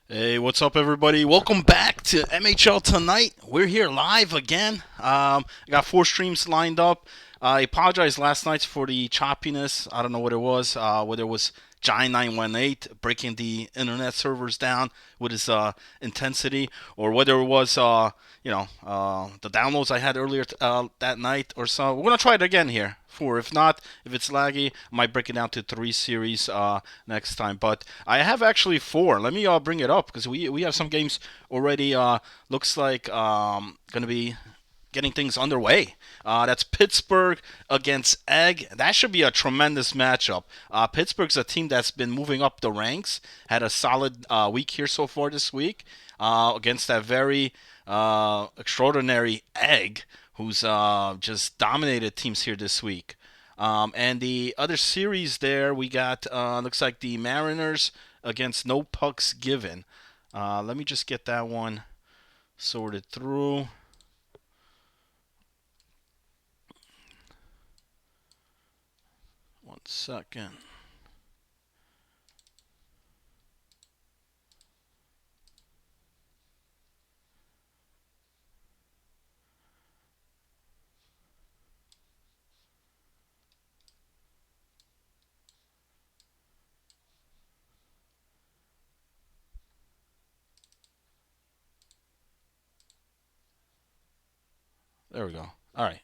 Hey, what's up, everybody? Welcome back to MHL Tonight. We're here live again. I got four streams lined up. I apologize last night for the choppiness. I don't know what it was, whether it was Giant 918 breaking the internet servers down with his intensity, or whether it was, the downloads I had earlier that night or so. We're going to try it again here. Four. If not, if it's laggy, I might break it down to three series next time. But I have actually four. Let me bring it up because we have some games already. Looks like going to be getting things underway. That's Pittsburgh against Egg. That should be a tremendous matchup. Pittsburgh's a team that's been moving up the ranks. Had a solid week here so far this week against that very extraordinary Egg, who's just dominated teams here this week. And the other series there, we got looks like the Mariners against No Pucks Given. Let me just get that one sorted through. One second. There we go. All right.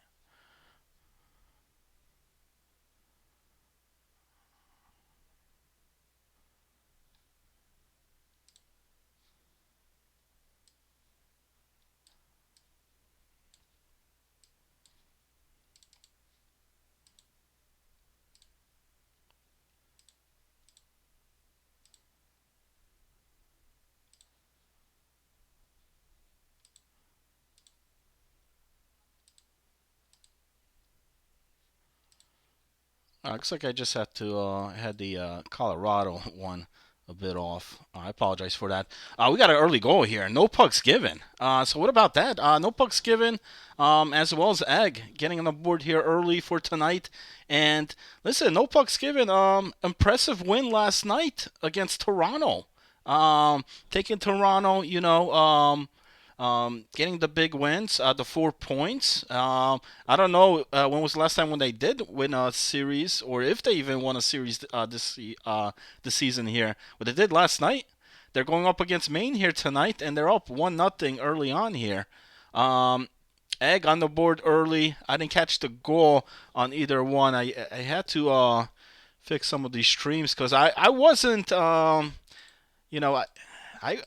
Looks like I just had to had the Colorado one a bit off. I apologize for that. We got an early goal here. No pucks given. So what about that? No pucks given, as well as Egg getting on the board here early for tonight. And listen, no pucks given. Impressive win last night against Toronto. Taking Toronto, getting the big wins, the 4 points. I don't know when was the last time when they did win a series, or if they even won a series this season here. What they did last night, they're going up against Maine here tonight, and they're up 1-0 early on here. Um, Egg on the board early. I didn't catch the goal on either one. I had to fix some of these streams because I wasn't you know I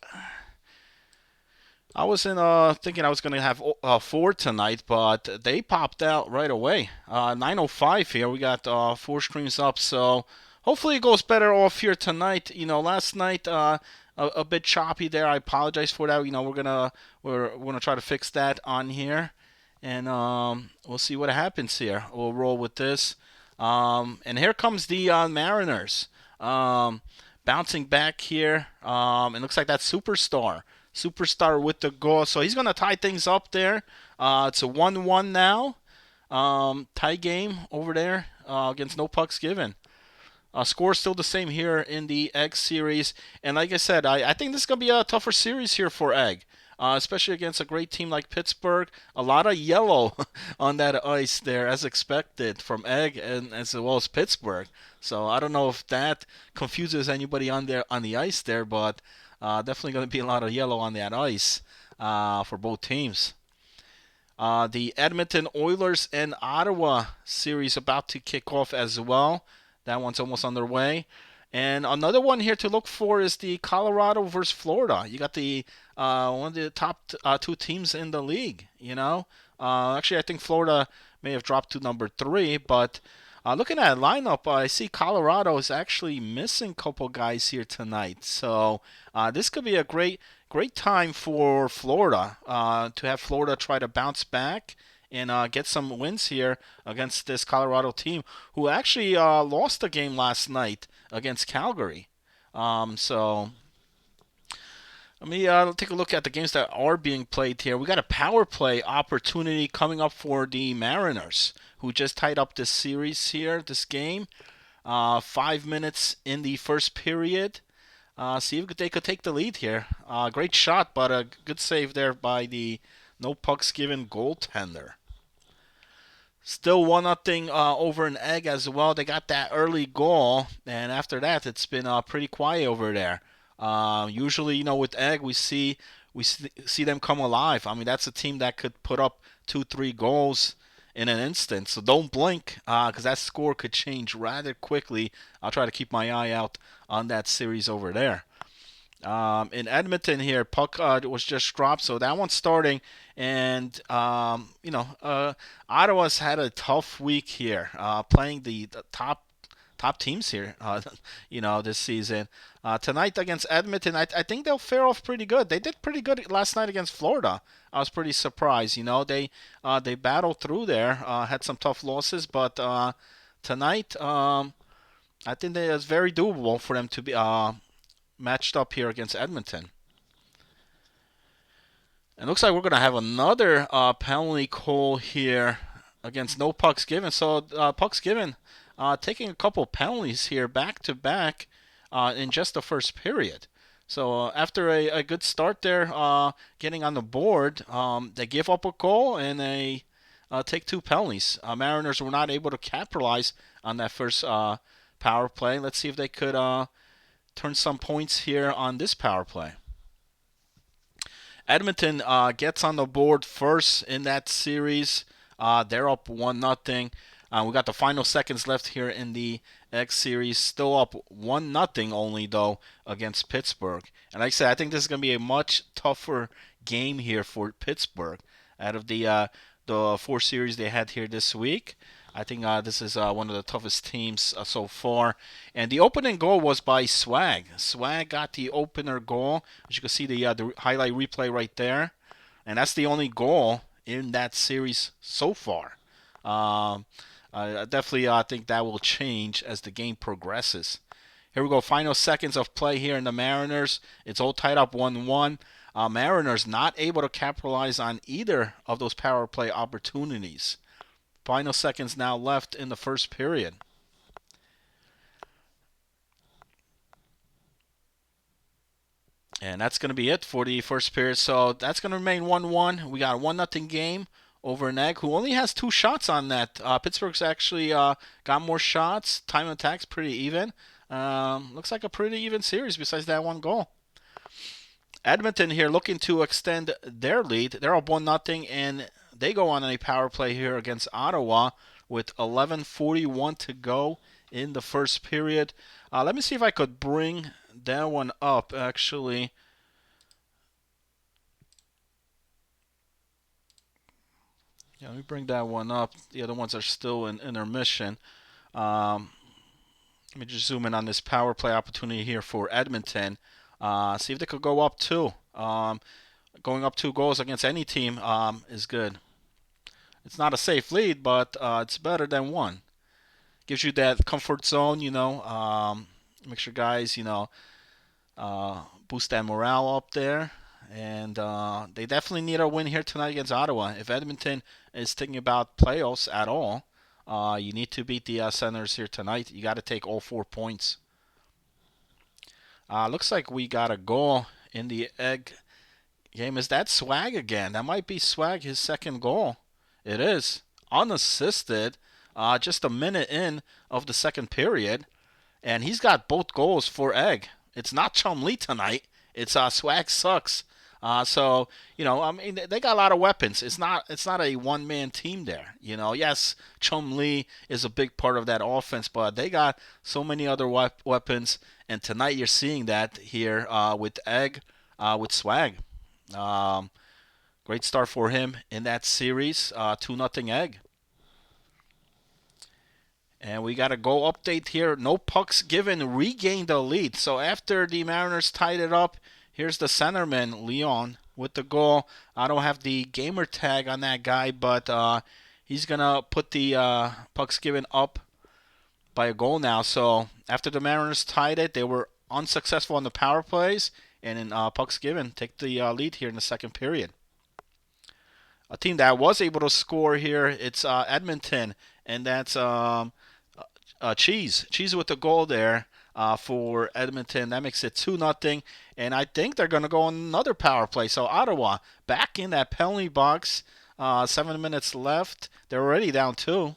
I wasn't thinking I was going to have four tonight, but they popped out right away. 9:05 here. We got four streams up, so hopefully it goes better off here tonight. Last night a bit choppy there. I apologize for that. We're gonna try to fix that on here, and we'll see what happens here. We'll roll with this. And here comes the Mariners. Bouncing back here. It looks like that superstar with the goal. So he's going to tie things up there. It's a 1-1 now. Tie game over there against no pucks given. Score still the same here in the Egg series. And like I said, I think this is going to be a tougher series here for Egg. Especially against a great team like Pittsburgh. A lot of yellow on that ice there, as expected from Egg and as well as Pittsburgh. So I don't know if that confuses anybody on there on the ice there, but definitely going to be a lot of yellow on that ice for both teams. The Edmonton Oilers and Ottawa series about to kick off as well. That one's almost underway. And another one here to look for is the Colorado versus Florida. You got the one of the top two teams in the league. Actually, I think Florida may have dropped to number three, but looking at a lineup, I see Colorado is actually missing a couple guys here tonight. So this could be a great time for Florida to have Florida try to bounce back and get some wins here against this Colorado team, who actually lost the game last night against Calgary. So let me take a look at the games that are being played here. We got a power play opportunity coming up for the Mariners, who just tied up this series here, this game. 5 minutes in the first period. See if they could take the lead here. Great shot, but a good save there by the no pucks given goaltender. Still 1-0 over an Egg as well. They got that early goal, and after that, it's been pretty quiet over there. Usually, with Egg, we see them come alive. I mean, that's a team that could put up 2, 3 goals in an instant. So don't blink, because that score could change rather quickly. I'll try to keep my eye out on that series over there. In Edmonton here, puck was just dropped, so that one's starting. And Ottawa's had a tough week here, playing the top teams here, this season. Tonight against Edmonton, I think they'll fare off pretty good. They did pretty good last night against Florida. I was pretty surprised. They battled through there, had some tough losses, but tonight, I think that it's very doable for them to be matched up here against Edmonton. And looks like we're going to have another penalty call here against no pucks given. So pucks given taking a couple penalties here back to back in just the first period. So after a good start there, getting on the board, they give up a goal and they take 2 penalties. Mariners were not able to capitalize on that first power play. Let's see if they could turn some points here on this power play. Edmonton gets on the board first in that series. They're up 1-0. We got the final seconds left here in the X series. Still up 1-0 only, though, against Pittsburgh. And like I said, I think this is going to be a much tougher game here for Pittsburgh out of the 4 series they had here this week. I think this is one of the toughest teams so far. And the opening goal was by Swag. Swag got the opener goal. As you can see, the highlight replay right there. And that's the only goal in that series so far. I definitely think that will change as the game progresses. Here we go. Final seconds of play here in the Mariners. It's all tied up 1-1. Mariners not able to capitalize on either of those power play opportunities. Final seconds now left in the first period. And that's going to be it for the first period. So that's going to remain 1-1. We got a 1-0 game over an Egg, who only has 2 shots on that. Pittsburgh's actually got more shots. Time of attack's pretty even. Looks like a pretty even series besides that one goal. Edmonton here looking to extend their lead. They're up 1-0, and they go on a power play here against Ottawa with 11:41 to go in the first period. Let me see if I could bring that one up, actually. Yeah, let me bring that one up. The other ones are still in intermission. Let me just zoom in on this power play opportunity here for Edmonton. See if they could go up 2. Going up 2 goals against any team is good. It's not a safe lead, but it's better than 1. Gives you that comfort zone, makes your guys, boost that morale up there. And they definitely need a win here tonight against Ottawa. If Edmonton is thinking about playoffs at all, you need to beat the Senators here tonight. You got to take all 4 points. Looks like we got a goal in the Egg game. Is that Swag again? That might be Swag, his second goal. It is. Unassisted. Just a minute in of the second period. And he's got both goals for Egg. It's not Chum-Lee tonight. It's Swag sucks. So I mean, they got a lot of weapons. It's not a one-man team there. Yes, Chum-Lee is a big part of that offense, but they got so many other weapons. And tonight you're seeing that here with Egg, with Swag. Great start for him in that series. 2-0 Egg. And we got a goal update here. No pucks given. Regained the lead. So after the Mariners tied it up, here's the centerman, Leon, with the goal. I don't have the gamer tag on that guy, but he's going to put the pucks given up by a goal now. So after the Mariners tied it, they were unsuccessful on the power plays. And in pucks given, take the lead here in the second period. A team that was able to score here, it's Edmonton, and that's Cheese. Cheese with the goal there. for Edmonton. That makes it 2-0. And I think they're going to go on another power play. So Ottawa back in that penalty box. 7 minutes left. They're already down 2.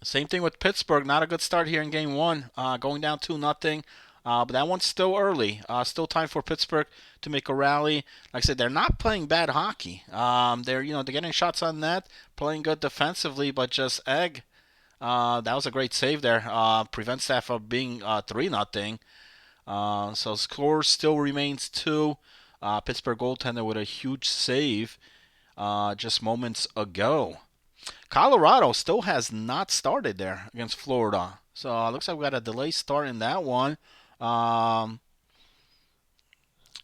Same thing with Pittsburgh. Not a good start here in game one. Going down 2-0. But that one's still early. Still time for Pittsburgh to make a rally. Like I said, they're not playing bad hockey. They're getting shots on net, playing good defensively, but just Egg. That was a great save there. Prevents that from being 3-0. So score still remains 2. Pittsburgh goaltender with a huge save just moments ago. Colorado still has not started there against Florida. So it looks like we got a delay start in that one. Um,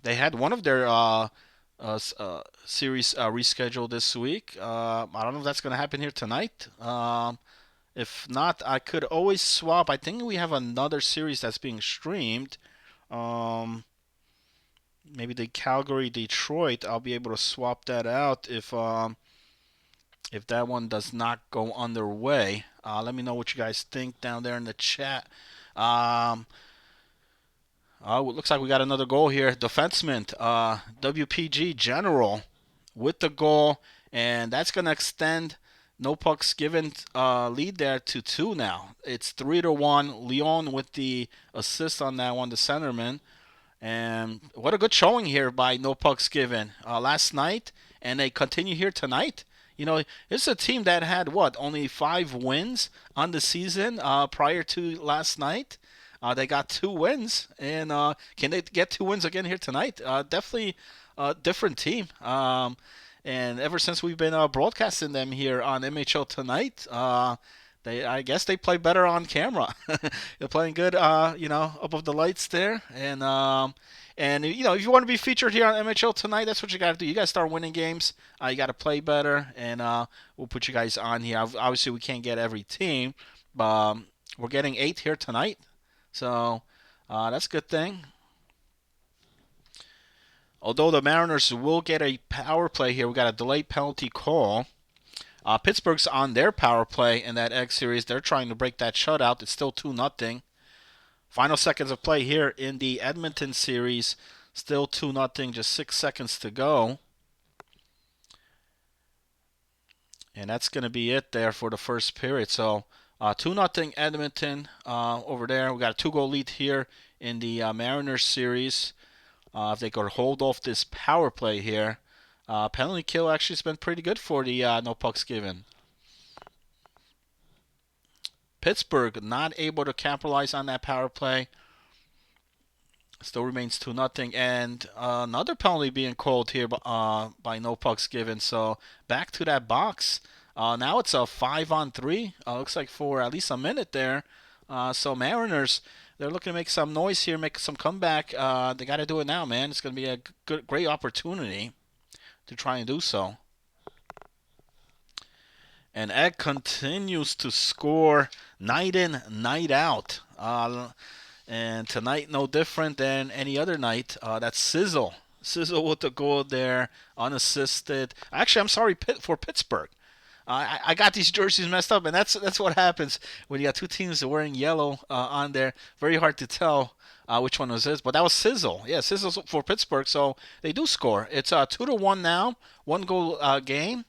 they had one of their series rescheduled this week. I don't know if that's going to happen here tonight. If not, I could always swap. I think we have another series that's being streamed. Um, Maybe the Calgary Detroit. I'll be able to swap that out if that one does not go underway. Let me know what you guys think down there in the chat. Um, it looks like we got another goal here. Defenseman, WPG General with the goal, and that's going to extend no pucks given lead there to 2 now. It's 3-1. Leon with the assist on that one, the centerman. And what a good showing here by No Pucks Given last night, and they continue here tonight. It's a team that had only 5 wins on the season prior to last night. They got 2 wins, and can they get 2 wins again here tonight? Definitely a different team. And ever since we've been broadcasting them here on MHL Tonight, I guess they play better on camera. They're playing good, above the lights there, and if you want to be featured here on MHL Tonight, that's what you got to do. You got to start winning games. You got to play better, and we'll put you guys on here. Obviously, we can't get every team, but we're getting 8 here tonight, so that's a good thing. Although the Mariners will get a power play here, we got a delayed penalty call. Pittsburgh's on their power play in that Egg series. They're trying to break that shutout. It's still 2-0. Final seconds of play here in the Edmonton series. Still 2-0. Just 6 seconds to go. And that's going to be it there for the first period. So 2-0 Edmonton over there. We got a 2-goal lead here in the Mariners series. If they could hold off this power play here. Penalty kill actually has been pretty good for the No Pucks Given. Pittsburgh not able to capitalize on that power play. Still remains 2-0. And another penalty being called here by No Pucks Given. So back to that box. Now it's a 5-on-3. Looks like for at least a minute there. So Mariners, they're looking to make some noise here, make some comeback. They got to do it now, man. It's going to be a great opportunity to try and do so. And Egg continues to score night in, night out. And tonight, no different than any other night. That's Sizzle. Sizzle with the goal there, unassisted. Actually, I'm sorry for Pittsburgh. I got these jerseys messed up, and that's what happens when you got 2 teams that are wearing yellow on there. Very hard to tell which one was this, but that was Sizzle. Yeah, Sizzle's for Pittsburgh, so they do score. It's 2-1 now, 1-goal game.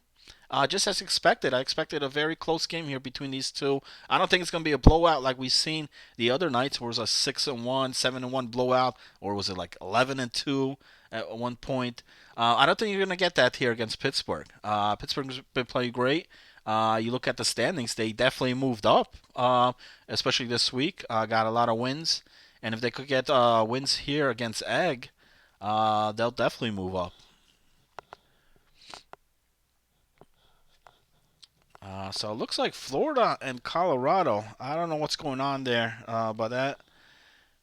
Just as expected. I expected a very close game here between these two. I don't think it's going to be a blowout like we've seen the other nights, where it was a 6-1, 7-1 blowout, or was it like 11-2 at one point? I don't think you're going to get that here against Pittsburgh. Pittsburgh's been playing great. You look at the standings; they definitely moved up, especially this week. Got a lot of wins, and if they could get wins here against Egg, they'll definitely move up. So it looks like Florida and Colorado. I don't know what's going on there, but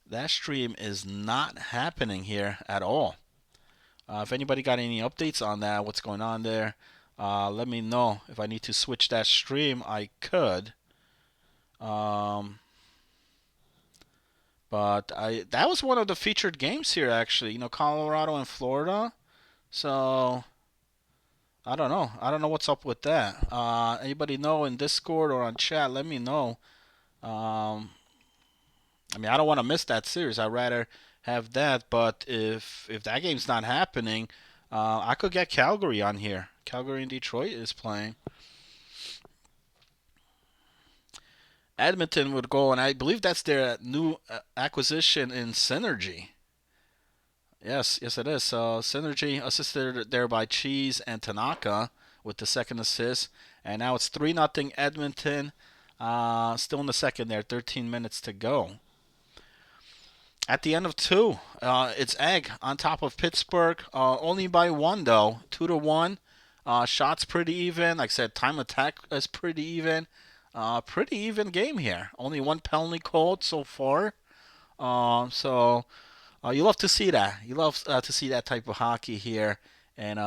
that stream is not happening here at all. If anybody got any updates on that, what's going on there, let me know. If I need to switch that stream, I could. But that was one of the featured games here, actually. Colorado and Florida. So I don't know. I don't know what's up with that. Anybody know in Discord or on chat? Let me know Um, I mean, I don't want to miss that series. I'd rather have that. But if that game's not happening, I could get Calgary on here. Calgary and Detroit is playing. Edmonton would go, and I believe that's their new acquisition in Synergy. Yes, it is. So Synergy assisted there by Cheese and Tanaka with the second assist, and now it's 3-0 Edmonton. Still in the second there, 13 minutes to go. At the end of two, it's Egg on top of Pittsburgh, only by one though, 2-1. Shots pretty even. Like I said, time attack is pretty even. Pretty even game here. Only one penalty called so far. So you love to see that. You love to see that type of hockey here, and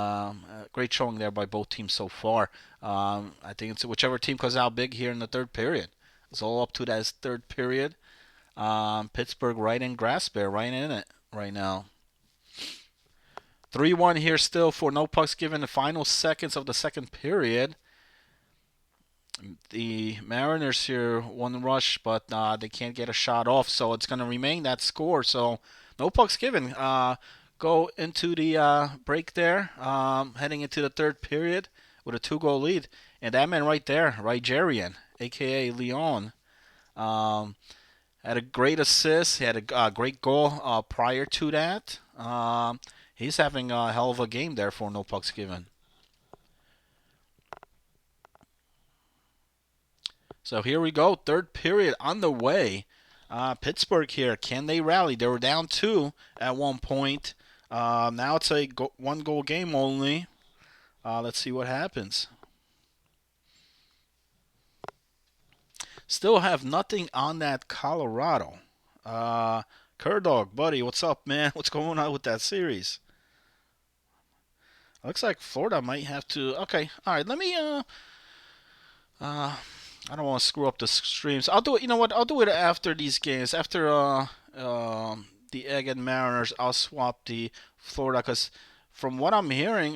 great showing there by both teams so far. I think it's whichever team comes out big here in the third period. It's all up to that third period. Pittsburgh right in grasp there, right in it right now. 3-1 here still for no pucks given the final seconds of the second period. The Mariners here won the rush, but they can't get a shot off, so it's going to remain that score. So no pucks given. Go into the break there, heading into the third period with a 2-goal lead. And that man right there, Rigerian, a.k.a. Leon, had a great assist. He had a great goal prior to that. He's having a hell of a game there for no pucks given. So here we go, third period on the way. Pittsburgh here, can they rally? They were down 2 at one point. Now it's a 1-goal game only. Let's see what happens. Still have nothing on that Colorado. Kerdog, buddy, what's up, man? What's going on with that series? Looks like Florida might have to. Okay, all right. Let me. I don't want to screw up the streams. I'll do it. You know what? I'll do it after these games. After the Egg and Mariners, I'll swap the Florida because from what I'm hearing,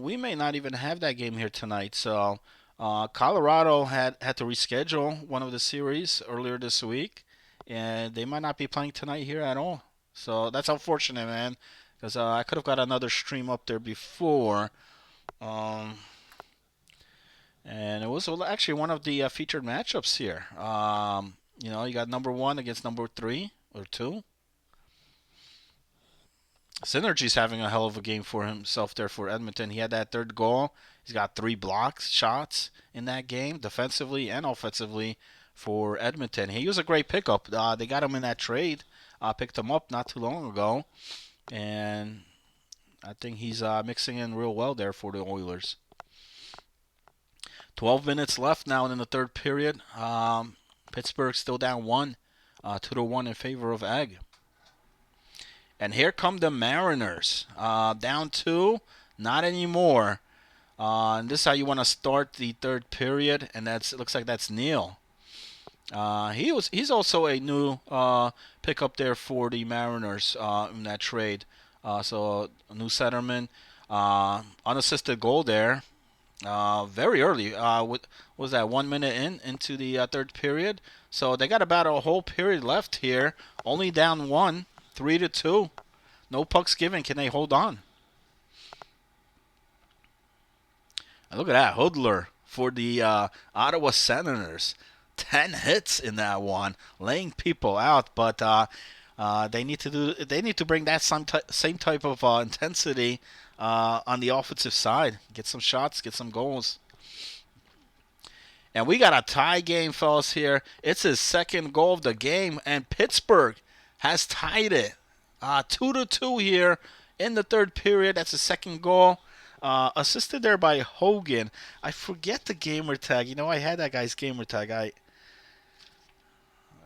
we may not even have that game here tonight. So Colorado had to reschedule one of the series earlier this week, and they might not be playing tonight here at all. So that's unfortunate, man. Because I could have got another stream up there before. Um, and it was actually one of the featured matchups here. You got number 1 against number 3 or 2. Synergy's having a hell of a game for himself there for Edmonton. He had that third goal. He's got 3 blocks shots in that game, defensively and offensively for Edmonton. He was a great pickup. They got him in that trade. Picked him up not too long ago, and I think he's mixing in real well there for the Oilers. 12 minutes left now in the third period. Pittsburgh still down 1, 2-1 in favor of Egg. And here come the Mariners. Down 2, not anymore. And this is how you want to start the third period, and it looks like that's Neal. He's also a new pickup there for the Mariners in that trade. So a new centerman, unassisted goal there. Very early. What was that? 1 minute into the third period. So they got about a whole period left here. Only down 1, 3-2. No pucks given. Can they hold on? And look at that Hoodler for the Ottawa Senators. 10 hits in that one, laying people out. But they need to bring that same type of intensity on the offensive side. Get some shots, get some goals. And we got a tie game, fellas, here. It's his second goal of the game, and Pittsburgh has tied it. 2-2 here in the third period. That's his second goal. Assisted there by Hogan. I forget the gamer tag. I had that guy's gamer tag.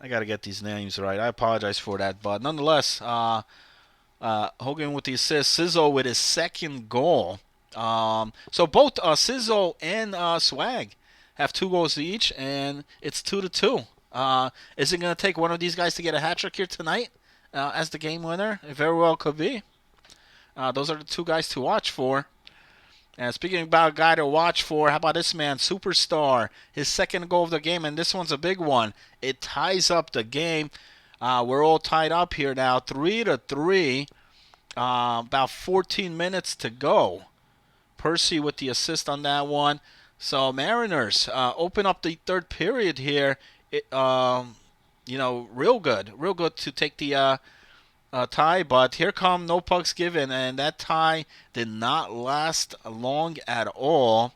I got to get these names right. I apologize for that. But nonetheless, Hogan with the assist. Sizzo with his second goal. So both Sizzo and Swag have 2 goals each, and it's 2-2. Is it going to take one of these guys to get a hat trick here tonight as the game winner? It very well could be. Those are the 2 guys to watch for. And speaking about a guy to watch for, how about this man, Superstar? His second goal of the game, and this one's a big one. It ties up the game. We're all tied up here now, 3-3. About 14 minutes to go. Percy with the assist on that one. So Mariners open up the third period here. Real good to take the tie. But here come no pucks given, and that tie did not last long at all.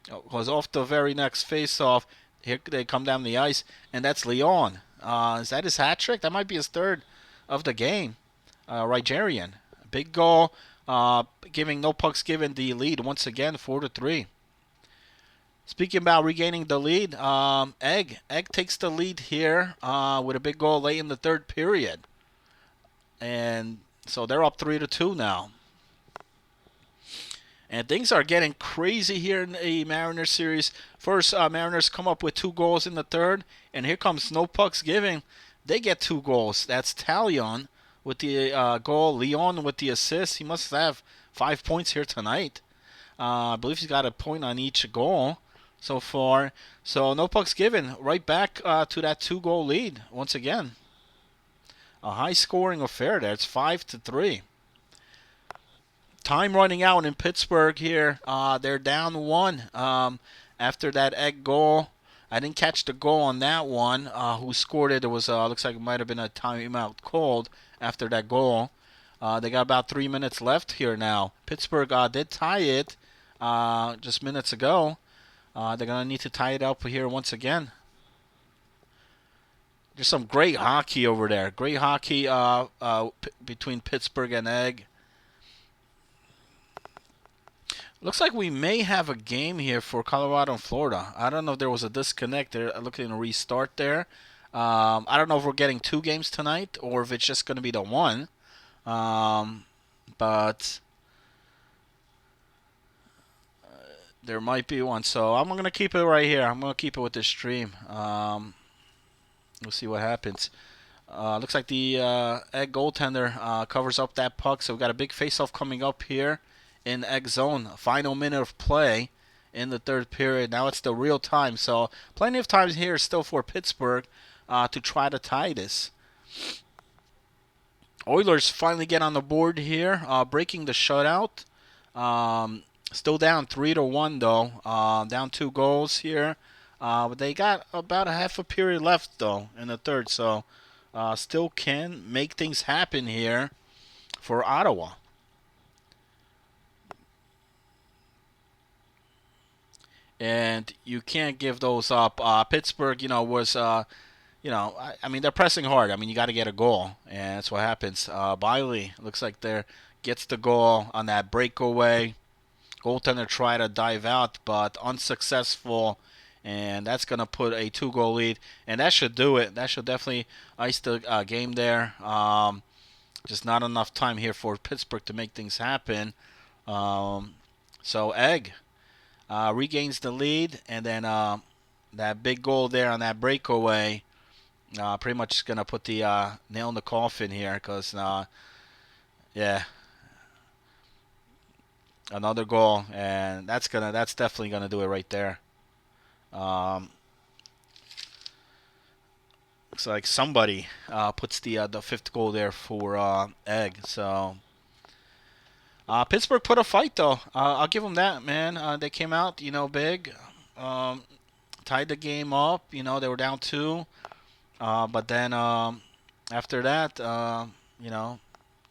It was off the very next face-off. Here they come down the ice, and that's Leon. Is that his hat trick? That might be his third of the game. Nigerian. Big goal, giving no pucks given the lead once again, 4-3. Speaking about regaining the lead, Egg takes the lead here with a big goal late in the third period, and so they're up 3-2 now. And things are getting crazy here in the Mariners series. First, Mariners come up with 2 goals in the third, and here comes no pucks given. They get 2 goals. That's Talion with the goal, Leon with the assist. He must have 5 points here tonight. I believe he's got a point on each goal so far. So no pucks given. Right back to that 2-goal lead once again. A high-scoring affair there. It's 5-3. Time running out in Pittsburgh here. They're down 1 after that Egg goal. I didn't catch the goal on that one. Who scored it? It was looks like it might have been a timeout called after that goal. They got about 3 minutes left here now. Pittsburgh did tie it just minutes ago. They're going to need to tie it up here once again. There's some great hockey over there. Great hockey between Pittsburgh and Egg. Looks like we may have a game here for Colorado and Florida. I don't know if there was a disconnect. They're looking to restart there. I don't know if we're getting 2 games tonight or if it's just going to be the one. But there might be one. So I'm going to keep it right here. I'm going to keep it with this stream. We'll see what happens. Looks like the Egg goaltender covers up that puck. So we've got a big face-off coming up here in Egg zone. Final minute of play in the third period. Now it's the real time. So plenty of time here still for Pittsburgh to try to tie this. Oilers finally get on the board here, breaking the shutout. Still down 3-1 though. Down 2 goals here. But they got about a half a period left though in the third. So still can make things happen here for Ottawa. And you can't give those up. Pittsburgh, was, I mean, they're pressing hard. I mean, you got to get a goal, and that's what happens. Biley looks like gets the goal on that breakaway. Goaltender tried to dive out, but unsuccessful, and that's going to put a 2-goal lead, and that should do it. That should definitely ice the game there. Just not enough time here for Pittsburgh to make things happen. So Egg regains the lead, and then that big goal there on that breakaway pretty much going to put the nail in the coffin here because, another goal, and that's definitely going to do it right there. Looks like somebody puts the 5th goal there for Egg, so... Pittsburgh put a fight, though. I'll give them that, man. They came out, big. Tied the game up. They were down 2. But then after that,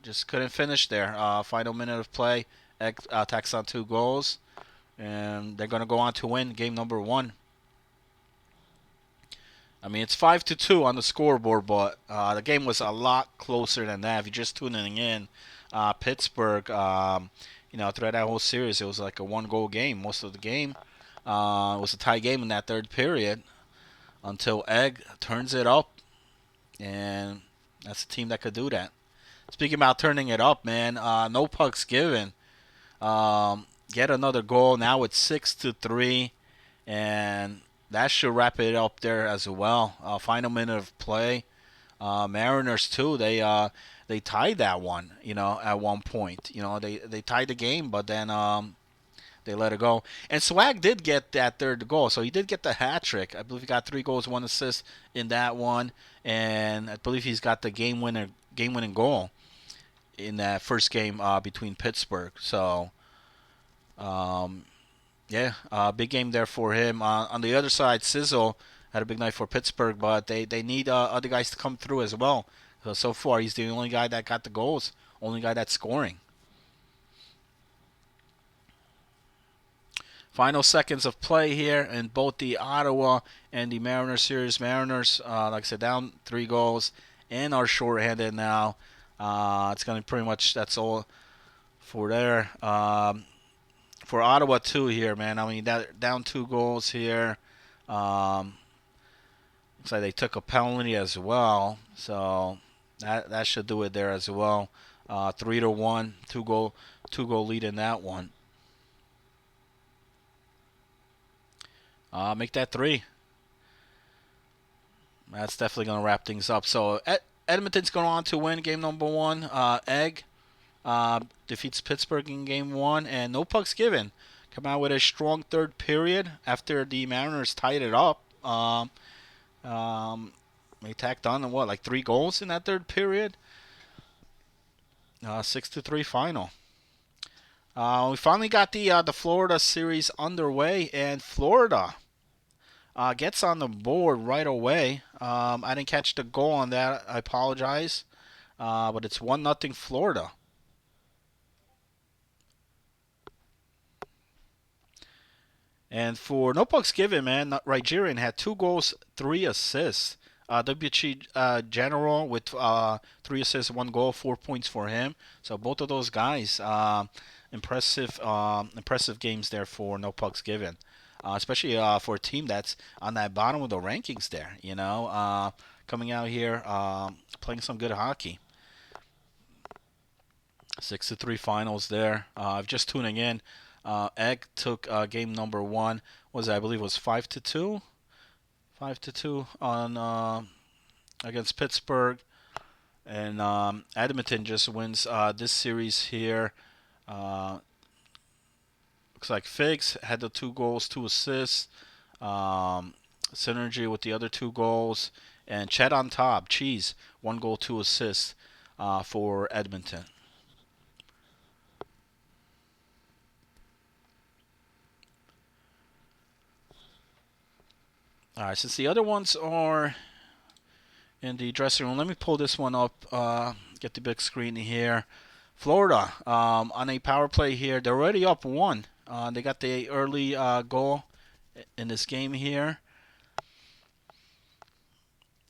just couldn't finish there. Final minute of play. Tacks on 2 goals. And they're going to go on to win game number 1. I mean, it's 5-2 on the scoreboard, but the game was a lot closer than that. If you're just tuning in, Pittsburgh, throughout that whole series, it was like a 1-goal game most of the game. It was a tie game in that third period until Egg turns it up, and that's a team that could do that. Speaking about turning it up, man, no pucks given. Get another goal. Now it's 6-3, and that should wrap it up there as well. Final minute of play. Mariners too. They tied that one. At one point. They tied the game, but then they let it go. And Swag did get that third goal, so he did get the hat trick. I believe he got 3 goals, 1 assist in that one, and I believe he's got the game winning goal in that first game between Pittsburgh. So um, yeah, big game there for him. On the other side, Sizzle had a big night for Pittsburgh, but they need other guys to come through as well. So far, he's the only guy that got the goals, only guy that's scoring. Final seconds of play here in both the Ottawa and the Mariners series. Mariners, like I said, down 3 goals and are shorthanded now. It's going to pretty much, that's all for there. For Ottawa, too, here, man. I mean, down 2 goals here. Um, Looks like they took a penalty as well. So that should do it there as well. 3-1, two goal lead in that one. Make that 3. That's definitely going to wrap things up. So Edmonton's going on to win game number 1. Egg defeats Pittsburgh in game 1, and no pucks given. Come out with a strong third period after the Mariners tied it up. They tacked on like 3 goals in that third period. 6-3 final. We finally got the Florida series underway, and Florida gets on the board right away. I didn't catch the goal on that. I apologize. But it's 1-0 Florida. And for no pucks given, man, Nigerian had 2 goals, 3 assists. WG General with 3 assists, 1 goal, 4 points for him. So both of those guys, impressive games there for no pucks given. Especially for a team that's on that bottom of the rankings there, coming out here, playing some good hockey. 6-3 finals there. I've just tuning in. Egg took game number 1. I believe it was 5-2, 5-2 on against Pittsburgh, and Edmonton just wins this series here. Looks like Figs had the 2 goals, 2 assists. Synergy with the other 2 goals, and Chet on top. Cheese 1 goal, 2 assists for Edmonton. All right, since the other ones are in the dressing room, let me pull this one up, get the big screen here. Florida on a power play here. They're already up 1. They got the early goal in this game here.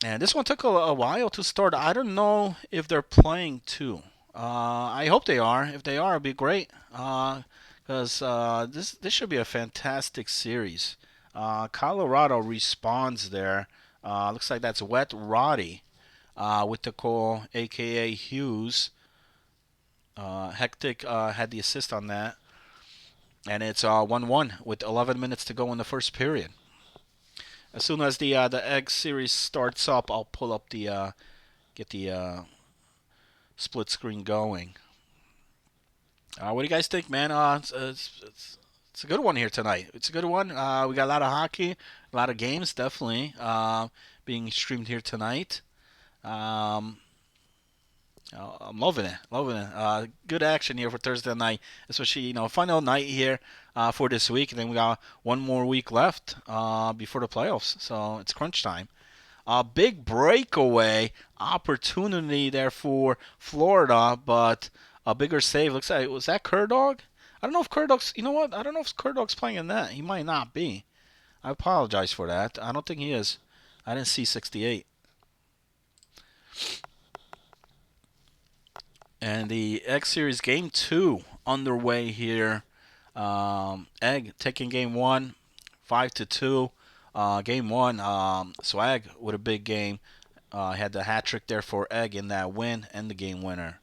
And this one took a while to start. I don't know if they're playing 2. I hope they are. If they are, it'd be great. Because this should be a fantastic series. Colorado responds there. Looks like that's Wet Roddy with the call, a.k.a. Hughes. Hectic had the assist on that. And it's 1-1 with 11 minutes to go in the first period. As soon as the Egg series starts up, I'll pull up get the split screen going. What do you guys think, man? It's a good one here tonight. It's a good one. We got a lot of hockey, a lot of games, definitely being streamed here tonight. I'm loving it, loving it. Good action here for Thursday night, especially final night here for this week, and then we got 1 more week left before the playoffs, so it's crunch time. A big breakaway opportunity there for Florida, but a bigger save. Looks like, was that Kerdog? I don't know if Kerdog's. You know what? I don't know if Kerdog's playing in that. He might not be. I apologize for that. I don't think he is. I didn't see 68. And the X Series Game 2 underway here. Egg taking Game 1, 5-2. Game 1, Swag with a big game. Had the hat trick there for Egg in that win and the game winner.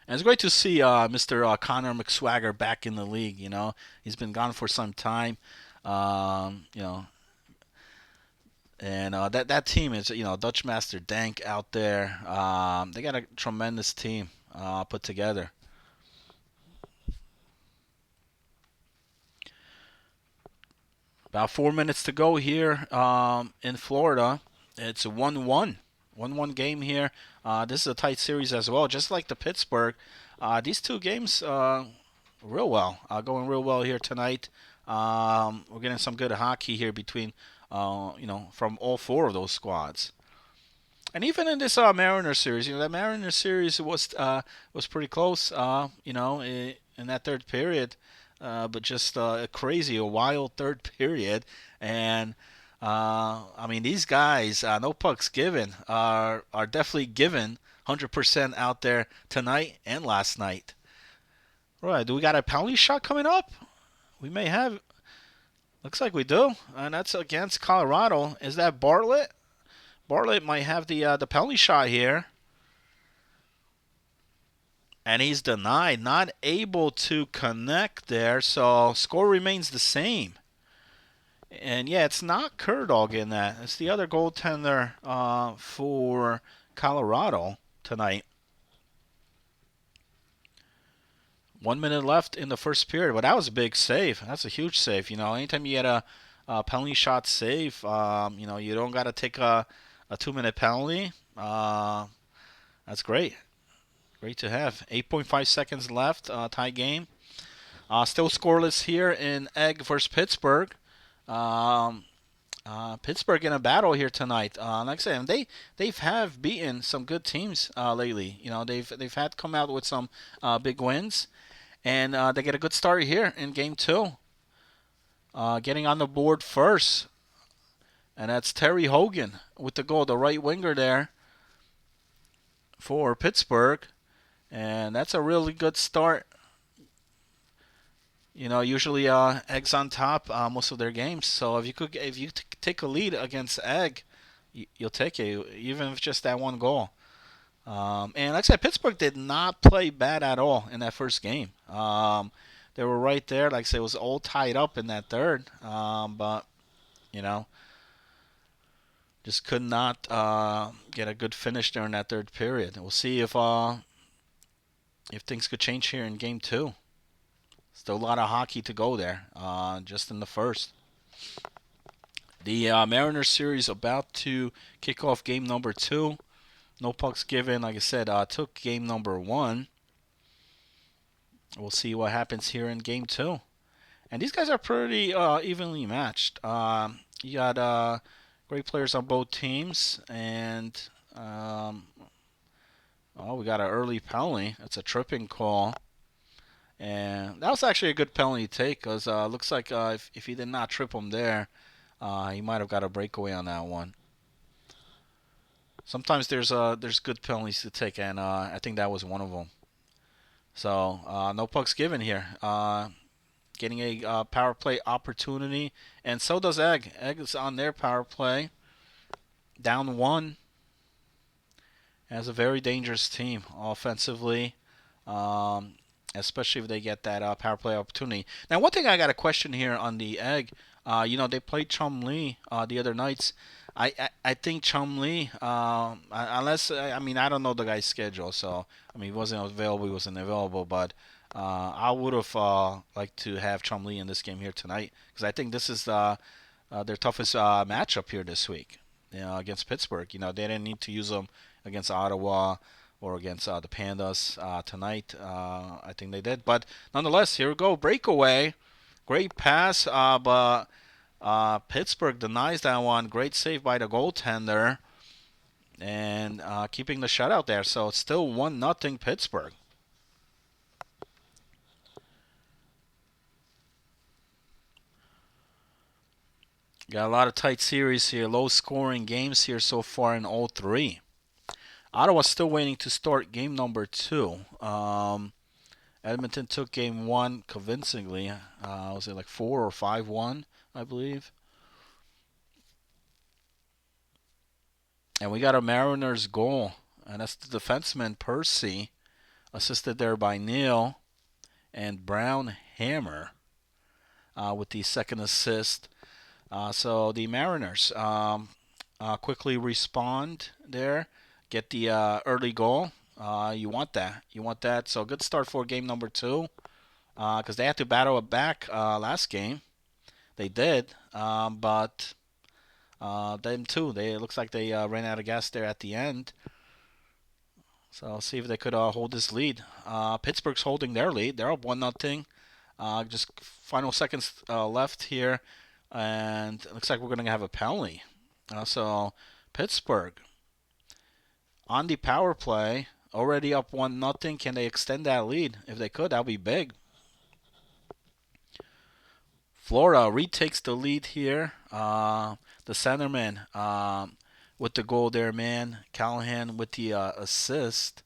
And it's great to see Mr. Connor McSwagger back in the league. He's been gone for some time. And that team is, Dutch Master Dank out there. They got a tremendous team put together. About 4 minutes to go here in Florida. It's a 1-1. 1-1 game here. This is a tight series as well, just like the Pittsburgh. These two games real well. Going real well here tonight. We're getting some good hockey here between, from all four of those squads. And even in this Mariners series, that Mariners series was pretty close. In that third period, but just a wild third period. And I mean, these guys, no pucks given, are definitely given 100% out there tonight and last night. Right? Do we got a penalty shot coming up? We may have. Looks like we do, and that's against Colorado. Is that Bartlett? Bartlett might have the penalty shot here. And he's denied, not able to connect there, so score remains the same. And yeah, it's not Kerdog in that. It's the other goaltender for Colorado tonight. 1 minute left in the first period, but that was a big save. That's a huge save. Anytime you get a penalty shot save, you don't got to take a 2 minute penalty. That's great. Great to have. 8.5 seconds left, tie game. Still scoreless here in Egg versus Pittsburgh. Pittsburgh in a battle here tonight. Like I said, they've have beaten some good teams lately. They've had come out with some big wins, and they get a good start here in game two. Getting on the board first, and that's Terry Hogan with the goal, the right winger there for Pittsburgh, and that's a really good start. Usually Egg's on top most of their games. So if you take a lead against Egg, you'll take it, even if just that one goal. And like I said, Pittsburgh did not play bad at all in that first game. They were right there. Like I said, it was all tied up in that third. But you know, just could not get a good finish during that third period. We'll see if things could change here in game two. Still a lot of hockey to go there, just in the first. The Mariners series about to kick off game number two. No pucks given. Like I said, took game number one. We'll see what happens here in game two. And these guys are pretty evenly matched. You got great players on both teams, and we got an early penalty. That's a tripping call. And that was actually a good penalty take because looks like if he did not trip him there, he might have got a breakaway on that one. Sometimes there's good penalties to take, and I think that was one of them. So no pucks given here. Getting a power play opportunity, and so does Egg. Egg is on their power play, down one. Has a very dangerous team offensively. Especially if they get that power play opportunity. Now, one thing I got a question here on the Egg. They played Chum Lee the other nights. I think Chum Lee, unless I don't know the guy's schedule, so he wasn't available. He wasn't available, but I would have liked to have Chum Lee in this game here tonight because I think this is their toughest matchup here this week. Against Pittsburgh. They didn't need to use him against Ottawa or against the Pandas tonight. I think they did. But nonetheless, here we go. Breakaway. Great pass, but Pittsburgh denies that one. Great save by the goaltender. And keeping the shutout there. So it's still 1-0 Pittsburgh. Got a lot of tight series here. Low scoring games here so far in all three. Ottawa's still waiting to start game number two. Edmonton took game one convincingly. Was it like 4 or 5-1, I believe? And we got a Mariners goal, and that's the defenseman Percy, assisted there by Neal, and Brown Hammer with the second assist. So the Mariners quickly respond there. Get the early goal. You want that. You want that. So good start for game number two. Because they had to battle it back last game. They did. but them too. It looks like they ran out of gas there at the end. So I'll see if they could hold this lead. Pittsburgh's holding their lead. They're up 1-0. Just final seconds left here, and it looks like we're going to have a penalty. So Pittsburgh on the power play, already up 1-0. Can they extend that lead? If they could, that would be big. Florida retakes the lead here. The centerman with the goal there, man. Callahan with the assist.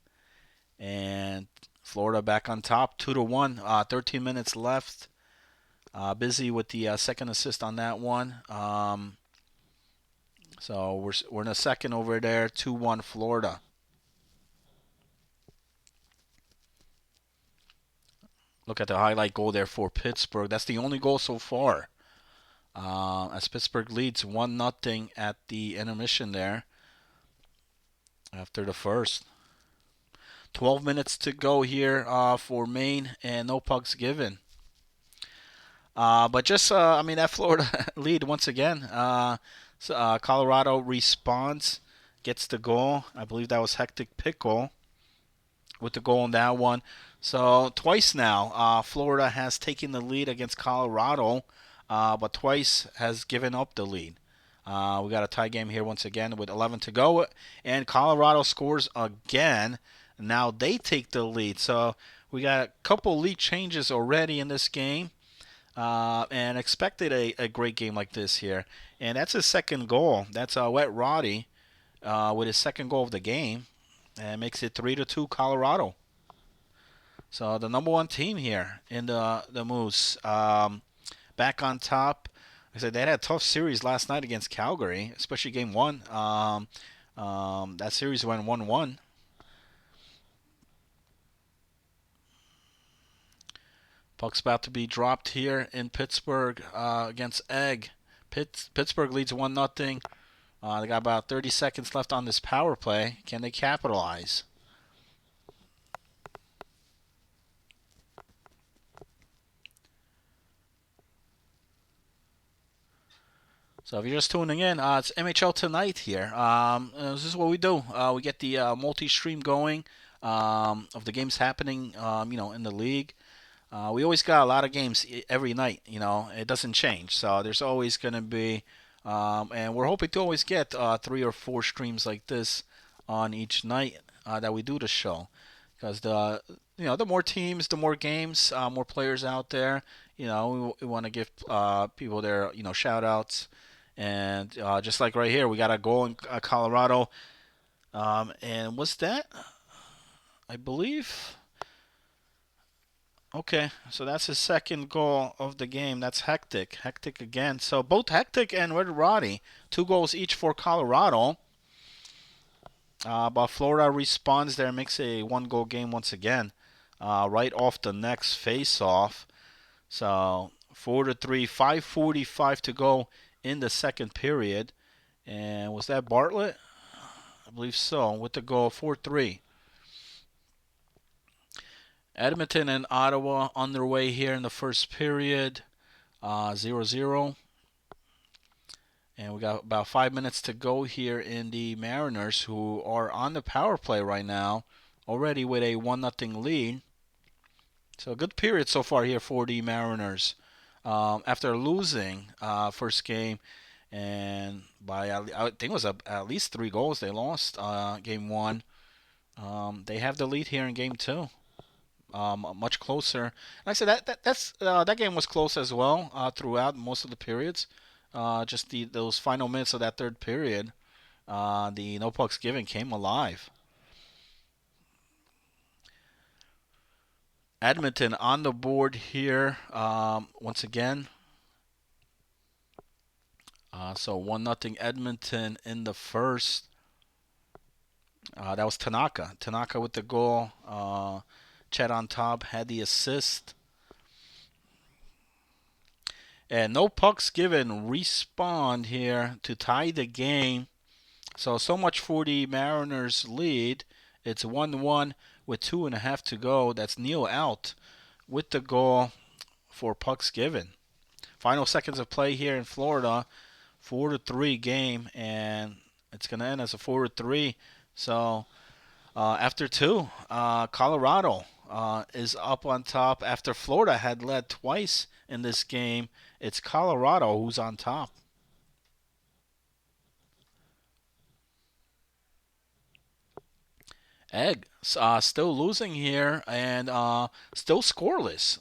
And Florida back on top, 2-1. 13 minutes left. Busy with the second assist on that one. So we're in a second over there, 2-1 Florida. Look at the highlight goal there for Pittsburgh. That's the only goal so far. As Pittsburgh leads 1-0 at the intermission there after the first. 12 minutes to go here for Maine, and no pucks given. But just, that Florida lead once again. Colorado responds, gets the goal. I believe that was Hectic Pickle with the goal in that one. So twice now, Florida has taken the lead against Colorado, but twice has given up the lead. We got a tie game here once again with 11 to go, and Colorado scores again. Now they take the lead. So we got a couple lead changes already in this game, and expected a great game like this here. And that's his second goal. That's Wet Roddy with his second goal of the game, and makes it 3-2 Colorado. So the number one team here in the Moose, back on top. Like I said, they had a tough series last night against Calgary, especially game one. That series went 1-1. Puck's about to be dropped here in Pittsburgh against Egg. Pittsburgh leads 1-0. They got about 30 seconds left on this power play. Can they capitalize? So if you're just tuning in, it's MHL Tonight here. This is what we do. We get the multi-stream going of the games happening, in the league. We always got a lot of games every night. It doesn't change. So there's always going to be, and we're hoping to always get 3 or 4 streams like this on each night that we do the show. Because the more teams, the more games, more players out there. We want to give people their shout outs. And just like right here, we got a goal in Colorado. And what's that? I believe. Okay, so that's his second goal of the game. That's Hectic. Hectic again. So both Hectic and Red Roddy, 2 goals each for Colorado. But Florida responds there, makes a 1-goal game once again. Right off the next face-off. So 4-3, 5:45 to go in the second period. And was that Bartlett? I believe so, with the goal, 4-3. Edmonton and Ottawa on their way here in the first period, 0-0. And we got about 5 minutes to go here in the Mariners, who are on the power play right now, already with a 1-0 lead. So a good period so far here for the Mariners. After losing first game, and by I think it was at least 3 goals they lost game 1. They have the lead here in game 2. Much closer. Like I said, that game was close as well throughout most of the periods. Just those final minutes of that third period, the no pucks given came alive. Edmonton on the board here once again. So 1-0 Edmonton in the first. That was Tanaka. Tanaka with the goal. Chet on top had the assist. And no pucks given. Respawn here to tie the game. So much for the Mariners lead. It's 1-1 with 2.5 to go. That's Neil out with the goal for pucks given. Final seconds of play here in Florida. 4-3 game, and it's going to end as a 4-3. So after two, Colorado is up on top. After Florida had led twice in this game, it's Colorado who's on top. Egg still losing here and still scoreless.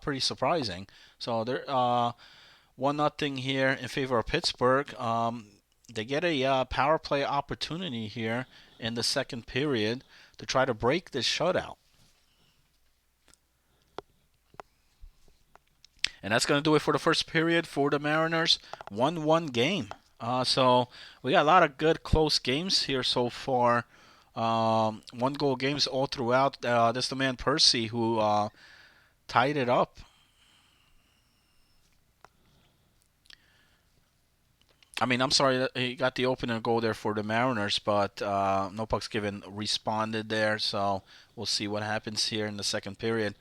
Pretty surprising. So they're 1-0 here in favor of Pittsburgh. They get a power play opportunity here in the second period to try to break this shutout. And that's going to do it for the first period for the Mariners. 1-1 game. So we got a lot of good close games here so far. One goal games all throughout. This is the man Percy who tied it up. I mean, I'm sorry, he got the opener goal there for the Mariners, but no pucks given responded there. So we'll see what happens here in the second period.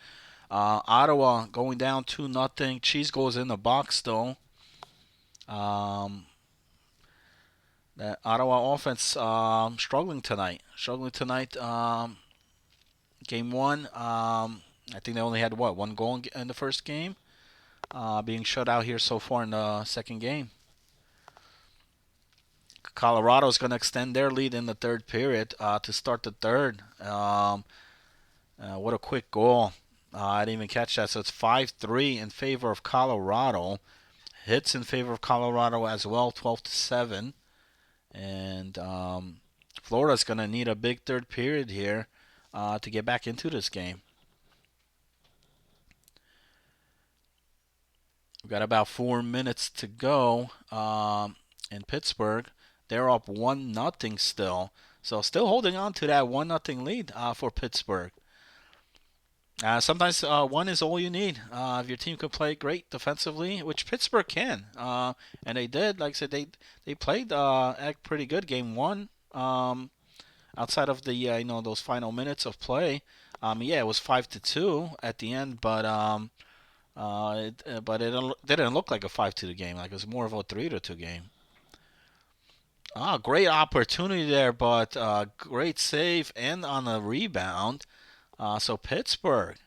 Ottawa going down 2-0. Cheese goes in the box though. The Ottawa offense struggling tonight. Game one. I think they only had one goal in the first game. Being shut out here so far in the second game. Colorado's going to extend their lead in the third period to start the third. What a quick goal. I didn't even catch that. So it's 5-3 in favor of Colorado. Hits in favor of Colorado as well, 12-7. And Florida's going to need a big third period here to get back into this game. We've got about 4 minutes to go in Pittsburgh. They're up 1-0 still. So still holding on to that 1-0 lead for Pittsburgh. Sometimes one is all you need. If your team can play great defensively, which Pittsburgh can, and they did. Like I said, they played pretty good game one. Outside of the those final minutes of play, it was 5-2 at the end, but it didn't look like a 5-2 game. Like it was more of a 3-2 game. Great opportunity there, but great save and on the rebound. So Pittsburgh,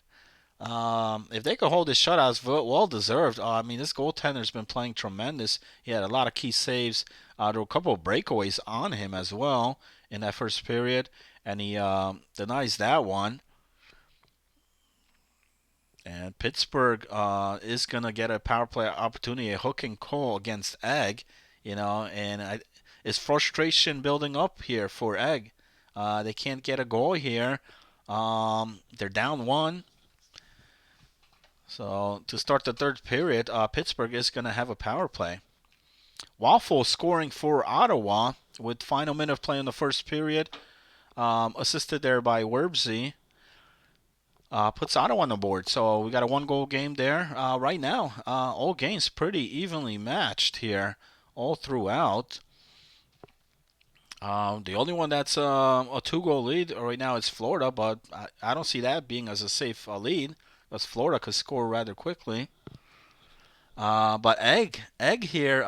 if they could hold this shutout, it's well deserved. I mean, this goaltender's been playing tremendous. He had a lot of key saves. There were a couple of breakaways on him as well in that first period, and he denies that one. And Pittsburgh is going to get a power play opportunity, a hook and call against Egg, and is frustration building up here for Egg. They can't get a goal here. They're down one. So to start the third period, Pittsburgh is going to have a power play. Waffle scoring for Ottawa with final minute of play in the first period, assisted there by Werbsey. Puts Ottawa on the board. So we got a one-goal game there. Right now, all games pretty evenly matched here all throughout. The only one that's a two-goal lead right now is Florida, but I don't see that being as a safe lead, because Florida could score rather quickly. But Egg here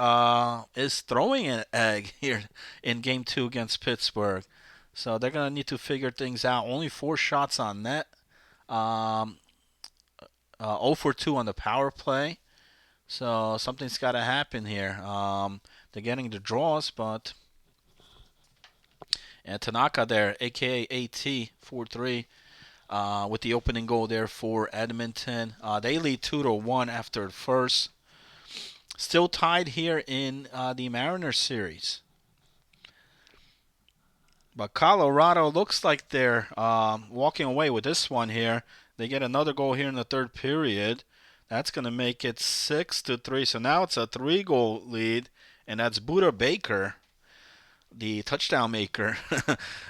is throwing an egg here in Game 2 against Pittsburgh. So they're going to need to figure things out. Only 4 shots on net. 0 for 2 on the power play. So something's got to happen here. They're getting the draws, but... And Tanaka there, a.k.a. AT, 4-3, with the opening goal there for Edmonton. They lead 2-1 after the first. Still tied here in the Mariners series. But Colorado looks like they're walking away with this one here. They get another goal here in the third period. That's going to make it 6-3. So now it's a 3-goal lead, and that's Buda Baker, the touchdown maker.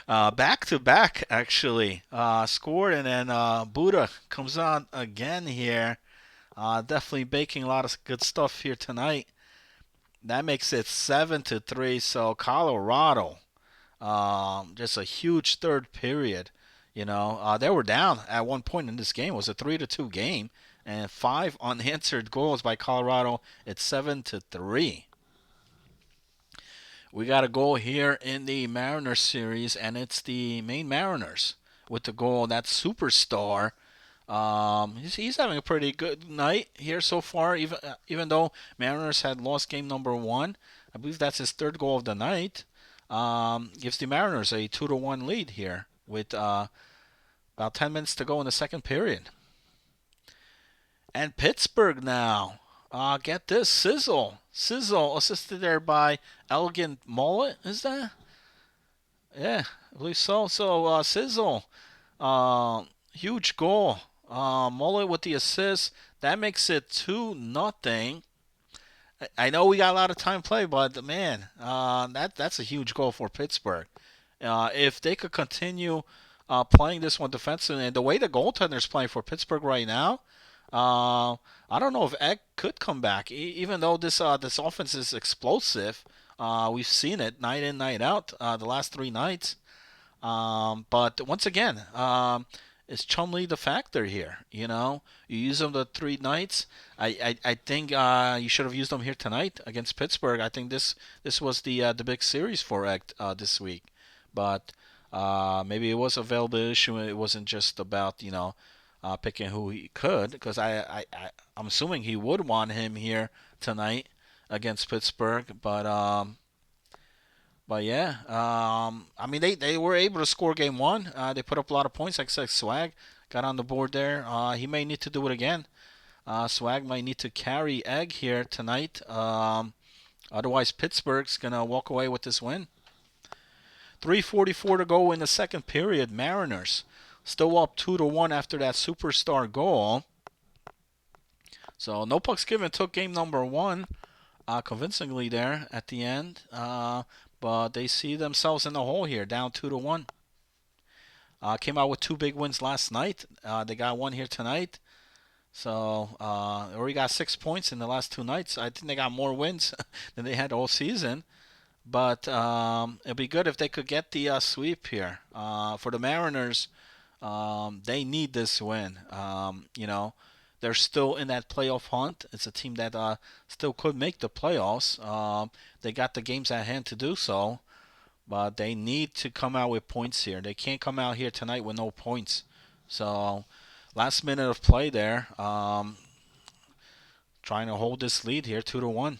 Back-to-back, actually. Scored, and then Buda comes on again here. Definitely baking a lot of good stuff here tonight. That makes it 7-3. So Colorado, just a huge third period. They were down at one point in this game. It was a 3-2 game. and 5 unanswered goals by Colorado. It's 7-3. We got a goal here in the Mariners series, and it's the Maine Mariners with the goal. That superstar. He's having a pretty good night here so far. Even though Mariners had lost game number 1, I believe that's his third goal of the night. Gives the Mariners a 2-1 lead here with about 10 minutes to go in the second period. And Pittsburgh now. Get this, Sizzle assisted there by Elegant Mullet. Is that? Yeah, I believe so. So Sizzle, huge goal. Mullet with the assist. That makes it 2-0. I know we got a lot of time play, but man, that's a huge goal for Pittsburgh. If they could continue playing this one defensively, and the way the goaltender's playing for Pittsburgh right now, I don't know if Egg could come back. Even though this offense is explosive, we've seen it night in, night out the last 3 nights. But once again, is Chumley the factor here? You use him the 3 nights. I think you should have used him here tonight against Pittsburgh. I think this was the big series for Egg this week. But maybe it was availability issue. It wasn't just about picking who he could, because I'm assuming he would want him here tonight against Pittsburgh. But yeah, I mean they were able to score game 1. They put up a lot of points. Like I said, Swag got on the board there. He may need to do it again. Swag might need to carry Egg here tonight. Otherwise, Pittsburgh's gonna walk away with this win. 3:44 to go in the second period. Mariners still up 2-1 after that superstar goal. So no pucks given. Took game number 1 convincingly there at the end. But they see themselves in the hole here, down 2-1. Came out with 2 big wins last night. They got 1 here tonight. So they already got 6 points in the last 2 nights. I think they got more wins than they had all season. But it'd be good if they could get the sweep here. For the Mariners, they need this win. They're still in that playoff hunt. It's a team that still could make the playoffs. They got the games at hand to do so, but they need to come out with points here. They can't come out here tonight with no points. So, last minute of play there, trying to hold this lead here, 2-1.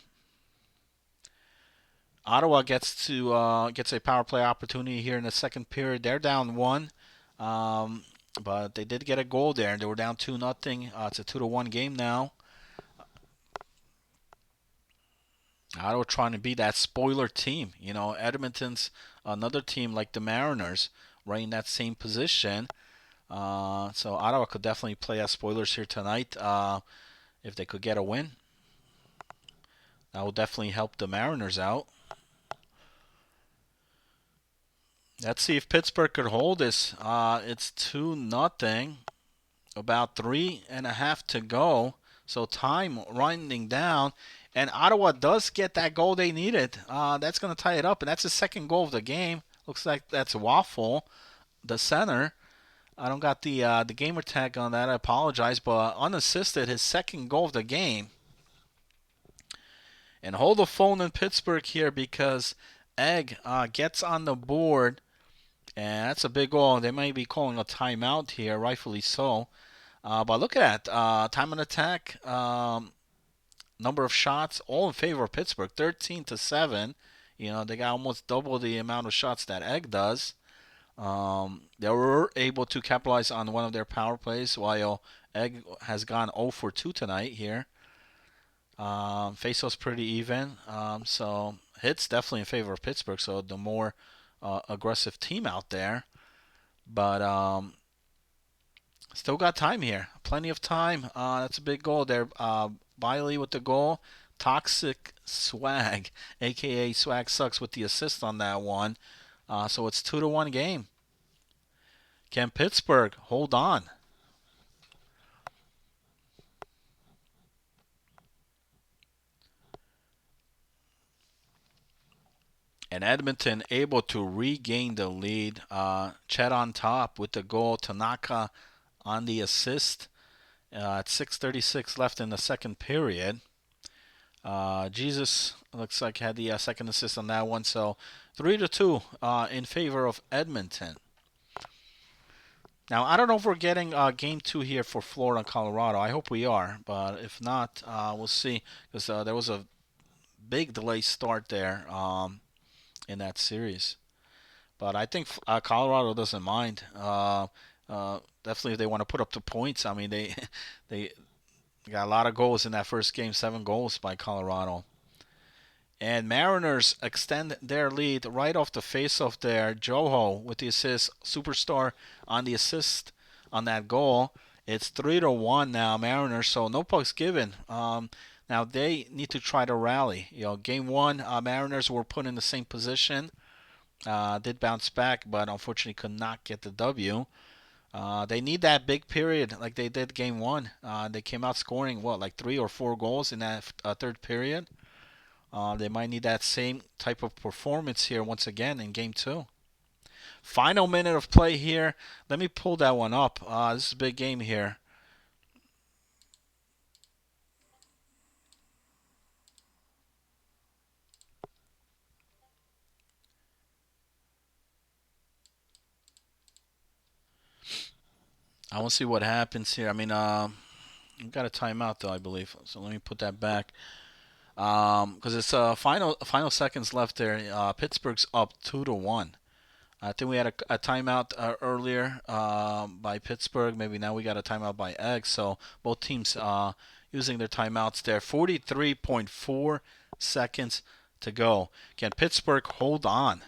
Ottawa gets a power play opportunity here in the second period. They're down 1. But they did get a goal there. They were down 2-0. It's a 2-1 game now. Ottawa trying to be that spoiler team. Edmonton's another team like the Mariners right in that same position. So Ottawa could definitely play as spoilers here tonight if they could get a win. That will definitely help the Mariners out. Let's see if Pittsburgh could hold this. It's 2-0. About 3.5 to go. So time winding down. And Ottawa does get that goal they needed. That's going to tie it up. And that's the second goal of the game. Looks like that's Waffle, the center. I don't got the gamer tag on that. I apologize. But unassisted, his second goal of the game. And hold the phone in Pittsburgh here, because Egg gets on the board. And that's a big goal. They might be calling a timeout here, rightfully so. But look at that. Time on attack, number of shots, all in favor of Pittsburgh, 13-7. They got almost double the amount of shots that Egg does. They were able to capitalize on one of their power plays, while Egg has gone 0 for 2 tonight here. Faceoff's pretty even. So hits definitely in favor of Pittsburgh, so the more aggressive team out there. But still got time here. Plenty of time. That's a big goal there. Biley with the goal. Toxic Swag, a.k.a. Swag Sucks, with the assist on that one. So it's 2-1 game. Can Pittsburgh hold on? And Edmonton able to regain the lead. Chet on top with the goal. Tanaka on the assist. At 6:36 left in the second period. Jesus looks like had the second assist on that one. So 3-2 in favor of Edmonton. Now I don't know if we're getting game two here for Florida and Colorado. I hope we are, but if not, we'll see because there was a big delay start there in that series. But I think Colorado doesn't mind. Definitely, if they want to put up the points, I mean they got a lot of goals in that first game. 7 goals by Colorado. And Mariners extend their lead right off the face-off there. Joho with the assist, Superstar on the assist on that goal. It's 3-1 now, Mariners. So no pucks given. Now they need to try to rally. Game one, Mariners were put in the same position. Did bounce back, but unfortunately could not get the W. They need that big period like they did game one. They came out scoring, like 3 or 4 goals in that third period. They might need that same type of performance here once again in game two. Final minute of play here. Let me pull that one up. This is a big game here. I want to see what happens here. I mean, we've got a timeout though, I believe. So let me put that back. Because it's final seconds left there. Pittsburgh's up 2-1. I think we had a timeout earlier by Pittsburgh. Maybe now we got a timeout by Egg. So both teams using their timeouts there. 43.4 seconds to go. Can Pittsburgh hold on?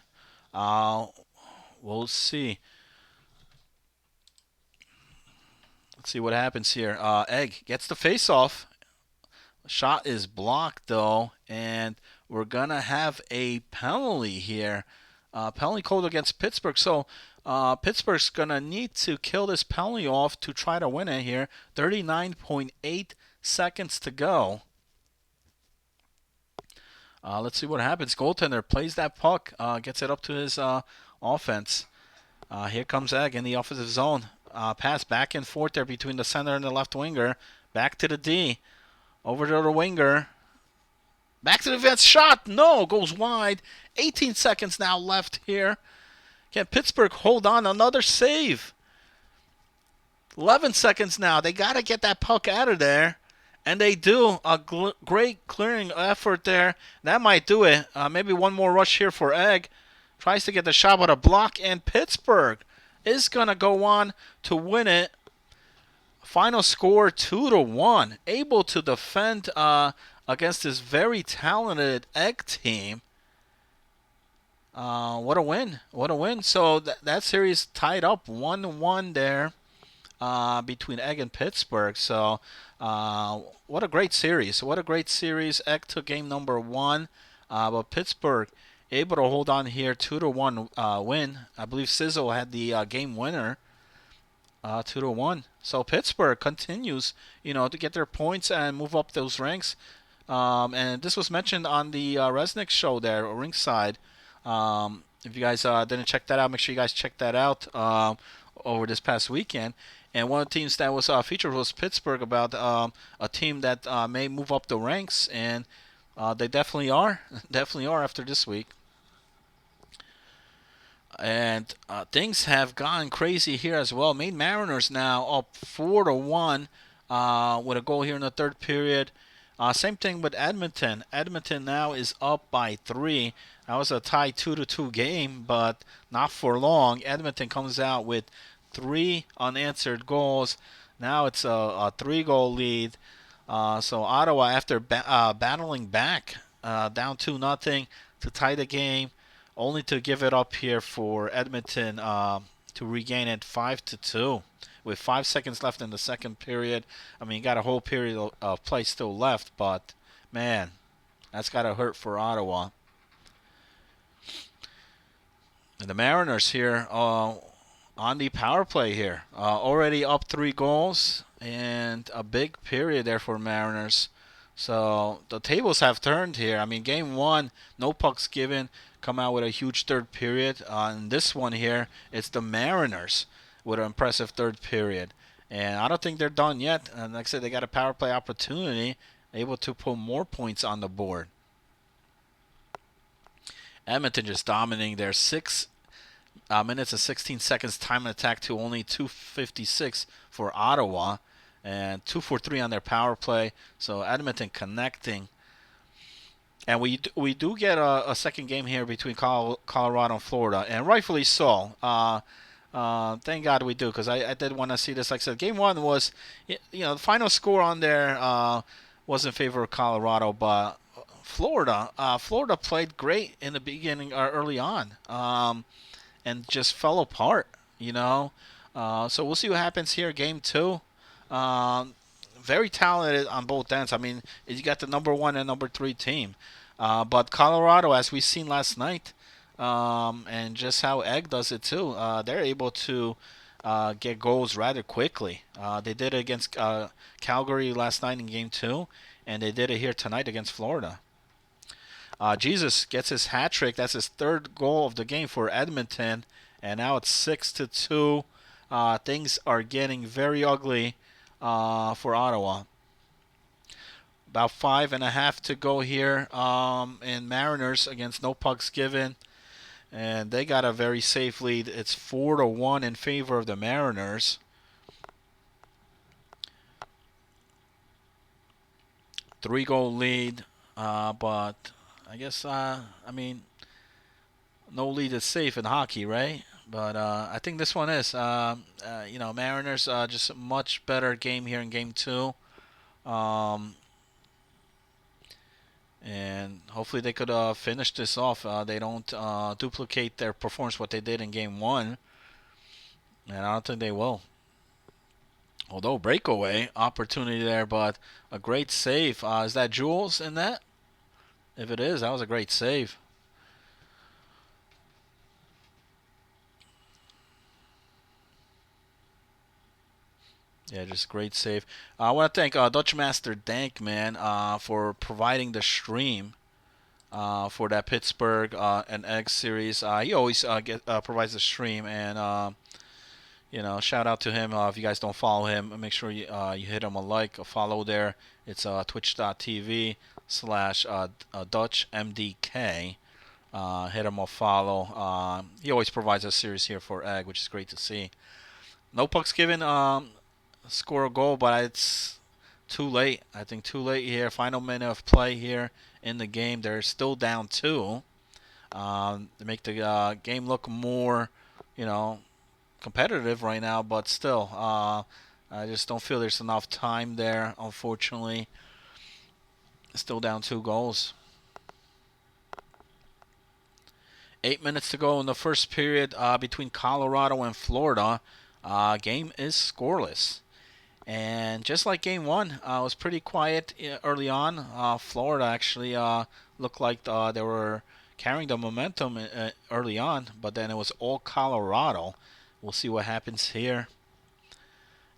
We'll see. Let's see what happens here. Egg gets the face-off. Shot is blocked though, and we're gonna have a penalty here. Penalty called against Pittsburgh. So Pittsburgh's gonna need to kill this penalty off to try to win it here. 39.8 seconds to go. Let's see what happens. Goaltender plays that puck, gets it up to his offense. Here comes Egg in the offensive zone. Pass back and forth there between the center and the left winger. Back to the D. Over to the winger. Back to the defense. Shot. No. Goes wide. 18 seconds now left here. Can Pittsburgh hold on? Another save. 11 seconds now. They got to get that puck out of there. And they do. A great clearing effort there. That might do it. Maybe one more rush here for Egg. Tries to get the shot with a block. And Pittsburgh is going to go on to win it. Final score 2-1. Able to defend against this very talented Egg team. What a win. What a win. So that series tied up 1-1 there between Egg and Pittsburgh. So what a great series. What a great series. Egg took game number 1. But Pittsburgh able to hold on here. 2-1 win. I believe Sizzle had the game winner. 2-1. So Pittsburgh continues, to get their points and move up those ranks. And this was mentioned on the Resnick show there, ringside. If you guys didn't check that out, make sure you guys check that out over this past weekend. And one of the teams that was featured was Pittsburgh, about a team that may move up the ranks, and they definitely are. Definitely are after this week. And things have gone crazy here as well. Maine Mariners now up 4-1 with a goal here in the third period. Same thing with Edmonton. Edmonton now is up by 3. That was a tie 2-2 game, but not for long. Edmonton comes out with 3 unanswered goals. Now it's a 3-goal lead. So Ottawa, after battling back down 2-0 to tie the game, only to give it up here for Edmonton to regain it 5-2 with 5 seconds left in the second period. I mean, you got a whole period of play still left, but man, that's got to hurt for Ottawa. And the Mariners here on the power play here, already up 3 goals, and a big period there for Mariners. So the tables have turned here. I mean, game 1, no pucks given, come out with a huge third period. In this one here, it's the Mariners with an impressive third period. And I don't think they're done yet. And like I said, they got a power play opportunity, able to put more points on the board. Edmonton just dominating there. 6 minutes and 16 seconds time and attack to only 2:56 for Ottawa. And 2 for 3 on their power play. So Edmonton connecting. And we do get a second game here between Colorado and Florida, and rightfully so. Thank God we do, because I did want to see this. Like I said, game one was, the final score on there was in favor of Colorado, but Florida played great in the beginning or early on, and just fell apart. So we'll see what happens here. Game two. Um, Very talented on both ends. I mean, you got the number one and number three team. But Colorado, as we seen last night, and just how Egg does it too, they're able to get goals rather quickly. They did it against Calgary last night in game two, and they did it here tonight against Florida. Jesus gets his hat trick. That's his third goal of the game for Edmonton, and now it's 6-2. Things are getting very ugly for Ottawa. About 5.5 to go here in Mariners against no pucks given. And they got a very safe lead. It's 4-1 in favor of the Mariners. 3-goal lead. But I guess, no lead is safe in hockey, right? But I think this one is. Mariners just a much better game here in game two. And hopefully they could finish this off. They don't duplicate their performance, what they did in game one. And I don't think they will. Although breakaway opportunity there, but a great save. Is that Jules in that? If it is, that was a great save. Yeah, just great save. I want to thank Dutch Master Dank, man, for providing the stream for that Pittsburgh and Egg series. He always provides the stream, and shout out to him. If you guys don't follow him, make sure you hit him a like, a follow there. It's twitch.tv/DutchMDK. Hit him a follow. He always provides a series here for Egg, which is great to see. No pucks given. Score a goal, but it's too late. I think too late here. Final minute of play here in the game. They're still down 2. To make the game look more, competitive right now, but still, I just don't feel there's enough time there, unfortunately. Still down 2 goals. 8 minutes to go in the first period between Colorado and Florida. Game is scoreless. And just like game one, it was pretty quiet early on. Florida actually looked like they were carrying the momentum early on, but then it was all Colorado. We'll see what happens here.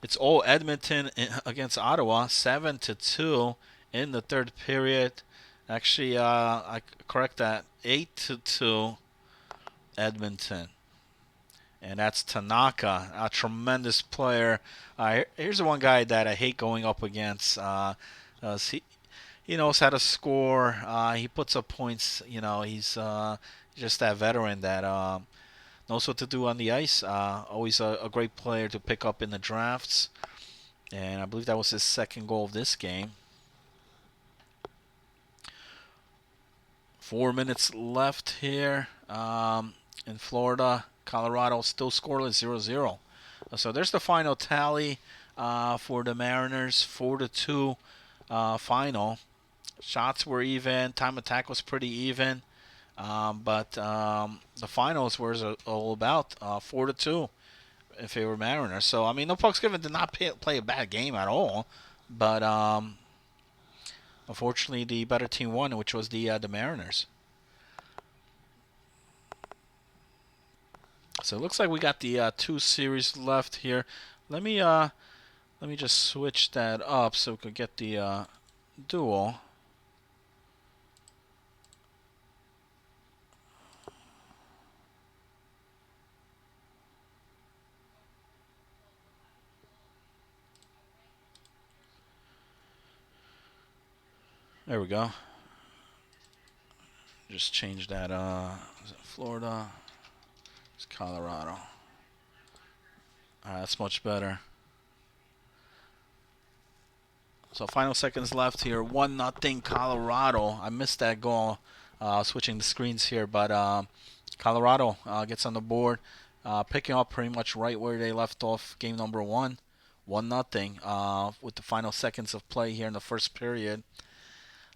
It's all Edmonton against Ottawa, 7-2 in the third period. Actually, I correct that, 8-2 Edmonton. And that's Tanaka, a tremendous player. Here's the one guy that I hate going up against. He knows how to score. He puts up points. He's just that veteran that knows what to do on the ice. Always a great player to pick up in the drafts. And I believe that was his second goal of this game. 4 minutes left here in Florida. Colorado still scoreless, 0-0. So there's the final tally for the Mariners, 4-2 final. Shots were even, time attack was pretty even, but the finals was all about 4-2 in favor of Mariners. So I mean, no pucks given did not play a bad game at all, but unfortunately the better team won, which was the Mariners. So it looks like we got the 2 series left here. Let me just switch that up so we could get the duel. There we go. Just change that. Is it Florida? It's Colorado. That's much better. So final seconds left here. 1-0 Colorado. I missed that goal. Switching the screens here, but Colorado gets on the board, picking up pretty much right where they left off game number one. 1-0 with the final seconds of play here in the first period.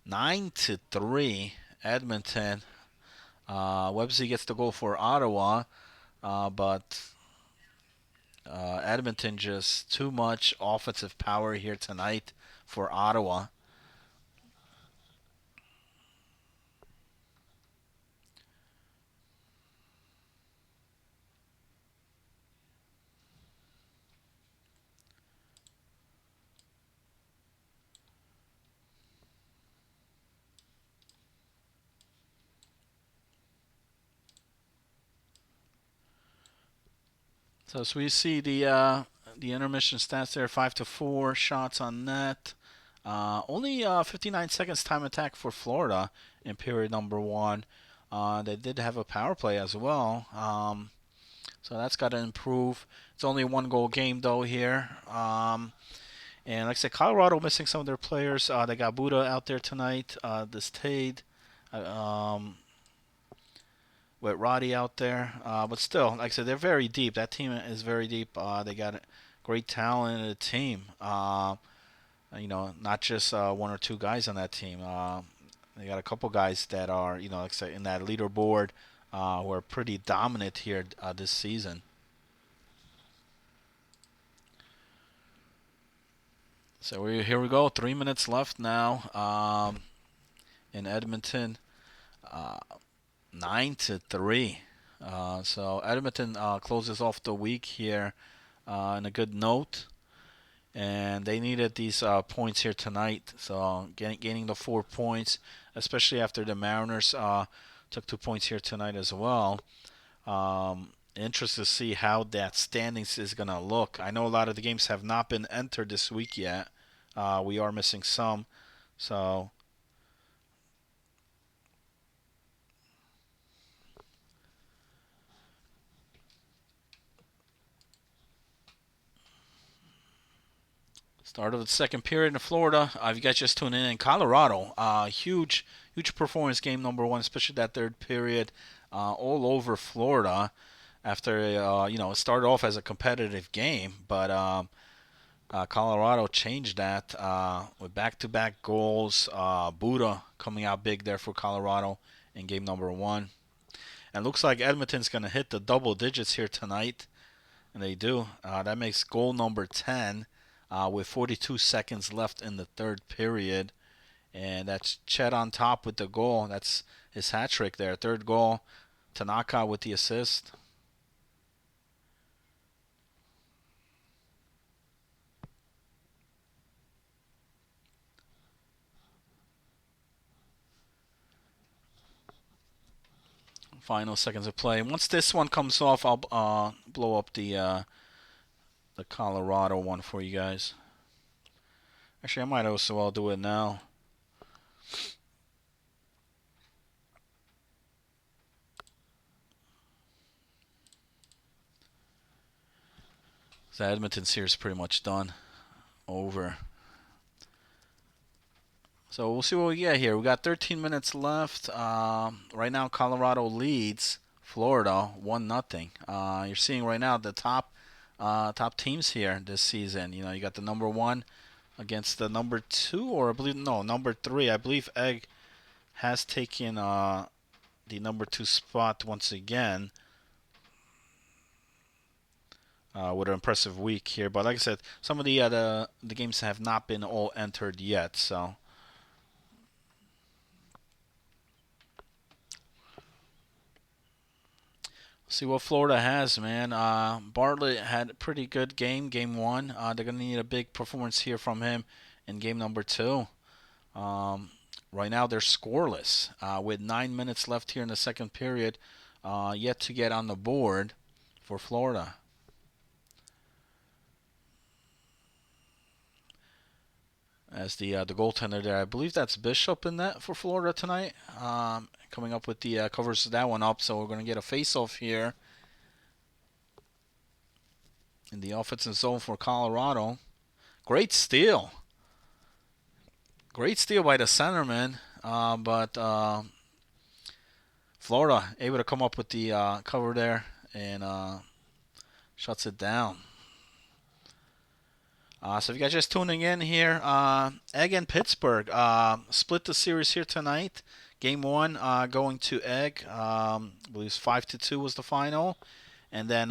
9-3 Edmonton. Websy gets the goal for Ottawa, but Edmonton just too much offensive power here tonight for Ottawa. So as we see the intermission stats there, 5-4 shots on net. Only 59 seconds time attack for Florida in period number one. They did have a power play as well, so that's got to improve. It's only a one-goal game though here. And like I said, Colorado missing some of their players. They got Buda out there tonight. This Tade. Um, with Roddy out there. But still, like I said, they're very deep. That team is very deep. They got great talent in the team. Not just one or two guys on that team. They got a couple guys that are, like I said, in that leaderboard who are pretty dominant here this season. So here we go. 3 minutes left now in Edmonton. 9-3. So Edmonton closes off the week here on a good note, and they needed these points here tonight. So gaining the 4 points, especially after the Mariners took 2 points here tonight as well. Interested to see how that standings is going to look. I know a lot of the games have not been entered this week yet. We are missing some, so start of the second period in Florida. If you guys just tuned in Colorado, huge performance game number one, especially that third period, all over Florida. After it started off as a competitive game, but Colorado changed that with back-to-back goals. Buda coming out big there for Colorado in game number one, and looks like Edmonton's going to hit the double digits here tonight. And they do. That makes goal number 10 with 42 seconds left in the third period. And that's Chet on top with the goal. That's his hat trick there. Third goal. Tanaka with the assist. Final seconds of play. Once this one comes off, I'll blow up the Colorado one for you guys. Actually, I might also well do it now. So Edmonton series pretty much done. Over. So we'll see what we get here. We got 13 minutes left. Right now, Colorado leads Florida 1-0. You're seeing right now the top teams here this season. You got the number one against the number two, or I believe number three. I believe Egg has taken the number two spot once again. With an impressive week here, but like I said, some of the games have not been all entered yet. So see what Florida has, man. Bartlett had a pretty good game one. They're going to need a big performance here from him in game number two. Right now, they're scoreless with 9 minutes left here in the second period. Yet to get on the board for Florida. as the goaltender there. I believe that's Bishop in that for Florida tonight. Coming up with the covers that one up, so we're going to get a face-off here in the offensive zone for Colorado. Great steal. Great steal by the centerman, but Florida able to come up with the cover there and shuts it down. So if you guys just tuning in here, Egg and Pittsburgh split the series here tonight. Game 1 going to Egg. I believe 5-2 was the final. And then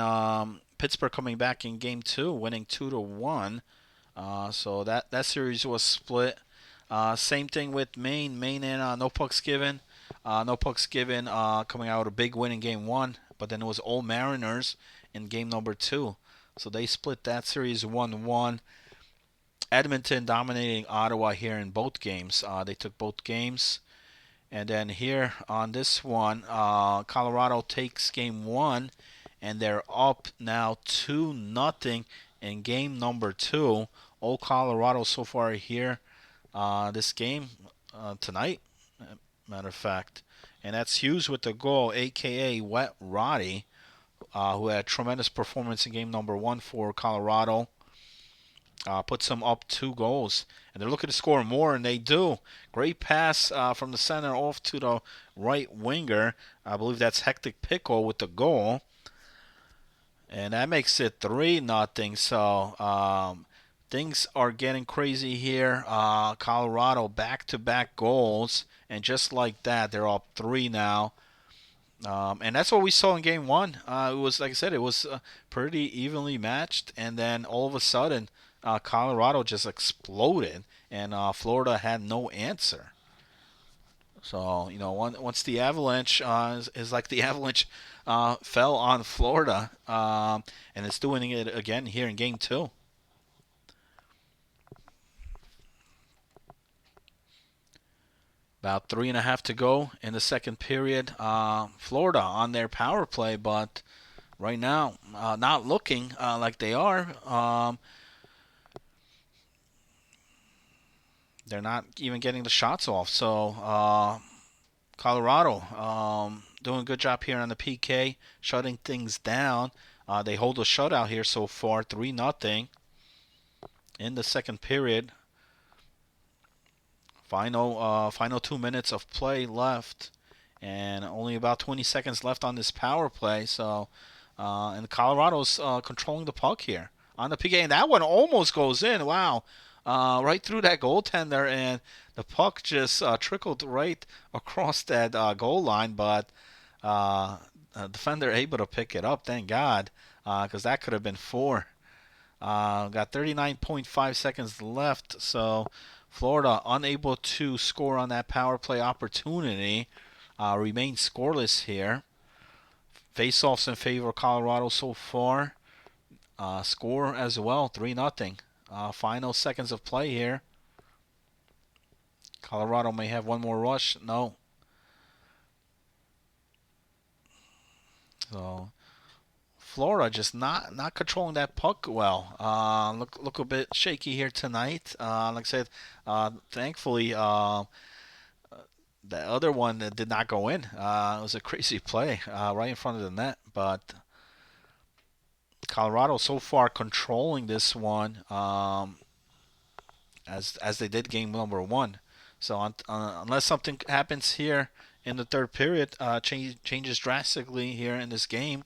Pittsburgh coming back in Game 2, winning 2-1. So that series was split. Same thing with Maine. Maine and no pucks given. No pucks given coming out a big win in Game 1. But then it was all Mariners in Game number 2. So they split that series 1-1. Edmonton dominating Ottawa here in both games. They took both games. And then here on this one, Colorado takes Game 1. And they're up now 2-0 in Game number 2. All Colorado so far here this game tonight, matter of fact. And that's Hughes with the goal, a.k.a. Wet Roddy, who had a tremendous performance in Game number 1 for Colorado. Puts them up 2 goals. And they're looking to score more, and they do. Great pass from the center off to the right winger. I believe that's Hectic Pickle with the goal. And that makes it 3-0. So things are getting crazy here. Colorado back-to-back goals. And just like that, they're up 3 now. And that's what we saw in Game 1. It was, like I said, it was pretty evenly matched. And then all of a sudden, Colorado just exploded. And Florida had no answer. So, once the Avalanche is like the Avalanche fell on Florida, and it's doing it again here in Game 2. About 3.5 to go in the second period. Florida on their power play, but right now not looking like they are. They're not even getting the shots off. So Colorado doing a good job here on the PK, shutting things down. They hold a shutout here so far, 3-0 in the second period. Final 2 minutes of play left, and only about 20 seconds left on this power play. So, and Colorado's controlling the puck here on the PK, and that one almost goes in. Wow, right through that goaltender, and the puck just trickled right across that goal line, but a defender able to pick it up. Thank God, because that could have been 4. Got 39.5 seconds left, so Florida unable to score on that power play opportunity. Remains scoreless here. Face-offs in favor of Colorado so far. Score as well, 3-0. Final seconds of play here. Colorado may have one more rush. No. So Florida just not controlling that puck well. Look a bit shaky here tonight. Like I said, thankfully the other one that did not go in. It was a crazy play right in front of the net. But Colorado so far controlling this one as they did game number 1. So unless something happens here in the third period, changes drastically here in this game.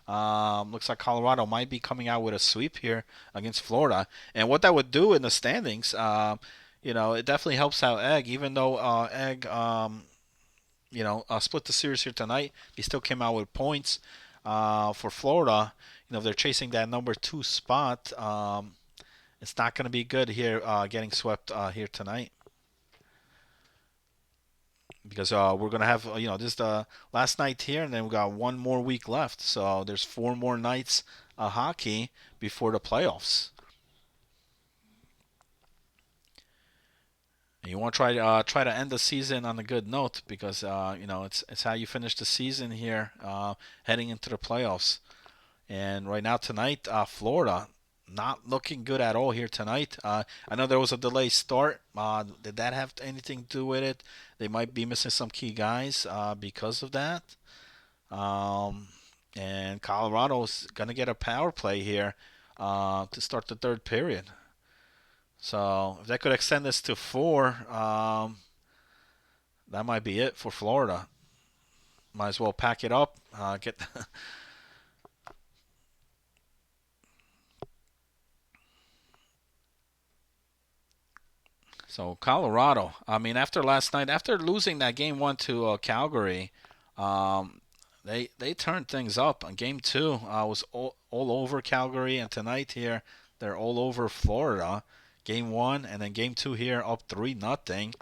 Looks like Colorado might be coming out with a sweep here against Florida. And what that would do in the standings, it definitely helps out Egg. Even though Egg, split the series here tonight, he still came out with points. For Florida, if they're chasing that number 2 spot, it's not going to be good here getting swept here tonight. Because we're going to have, this is the last night here, and then we got one more week left. So there's 4 more nights of hockey before the playoffs. And you want to try to end the season on a good note because, it's how you finish the season here heading into the playoffs. And right now tonight, Florida, not looking good at all here tonight. I know there was a delayed start. Did that have anything to do with it? They might be missing some key guys because of that. Um, and Colorado's going to get a power play here to start the third period. So if they could extend this to four, that might be it for Florida. Might as well pack it up. Get So Colorado. I mean, after last night, after losing that game one to Calgary, um, they turned things up. On game two, was all over Calgary, and tonight here they're all over Florida. Game one and then game two here up 3-0,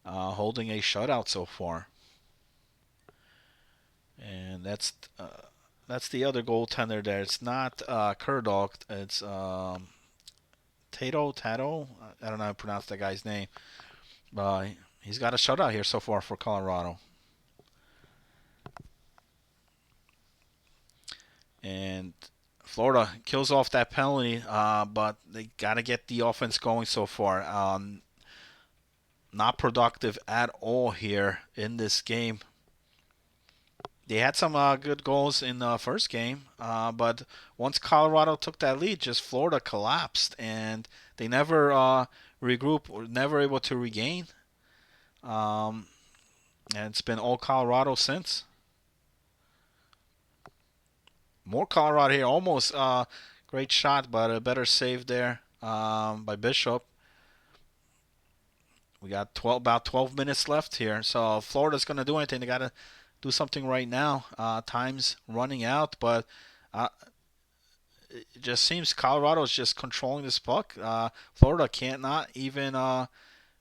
holding a shutout so far. And that's the other goaltender there. It's not Kurdog. It's Tato. I don't know how to pronounce that guy's name. He's got a shutout here so far for Colorado. And Florida kills off that penalty, but they got to get the offense going so far. Not productive at all here in this game. They had some good goals in the first game, but once Colorado took that lead, just Florida collapsed, and they never regroup, or never able to regain. Um, and it's been all Colorado since. More Colorado here, almost great shot, but a better save there by Bishop. We got about 12 minutes left here, so if Florida's going to do anything, they got to do something right now. Time's running out, but uh, it just seems Colorado's just controlling this puck. Florida can't not even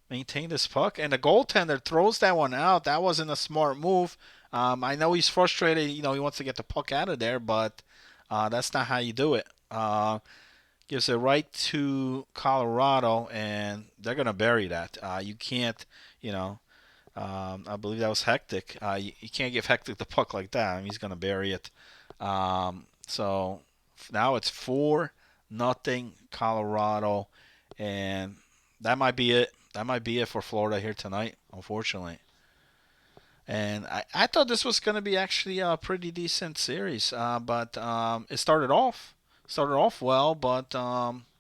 maintain this puck, and the goaltender throws that one out. That wasn't a smart move. I know he's frustrated. You know, he wants to get the puck out of there, but that's not how you do it. Gives it right to Colorado, and they're gonna bury that. You can't, you know. I believe that was Hectic. You can't give Hectic the puck like that. I mean, he's gonna bury it. So now it's 4-0 Colorado, and that might be it. That might be it for Florida here tonight, unfortunately. And I thought this was going to be actually a pretty decent series, but it started off well, but like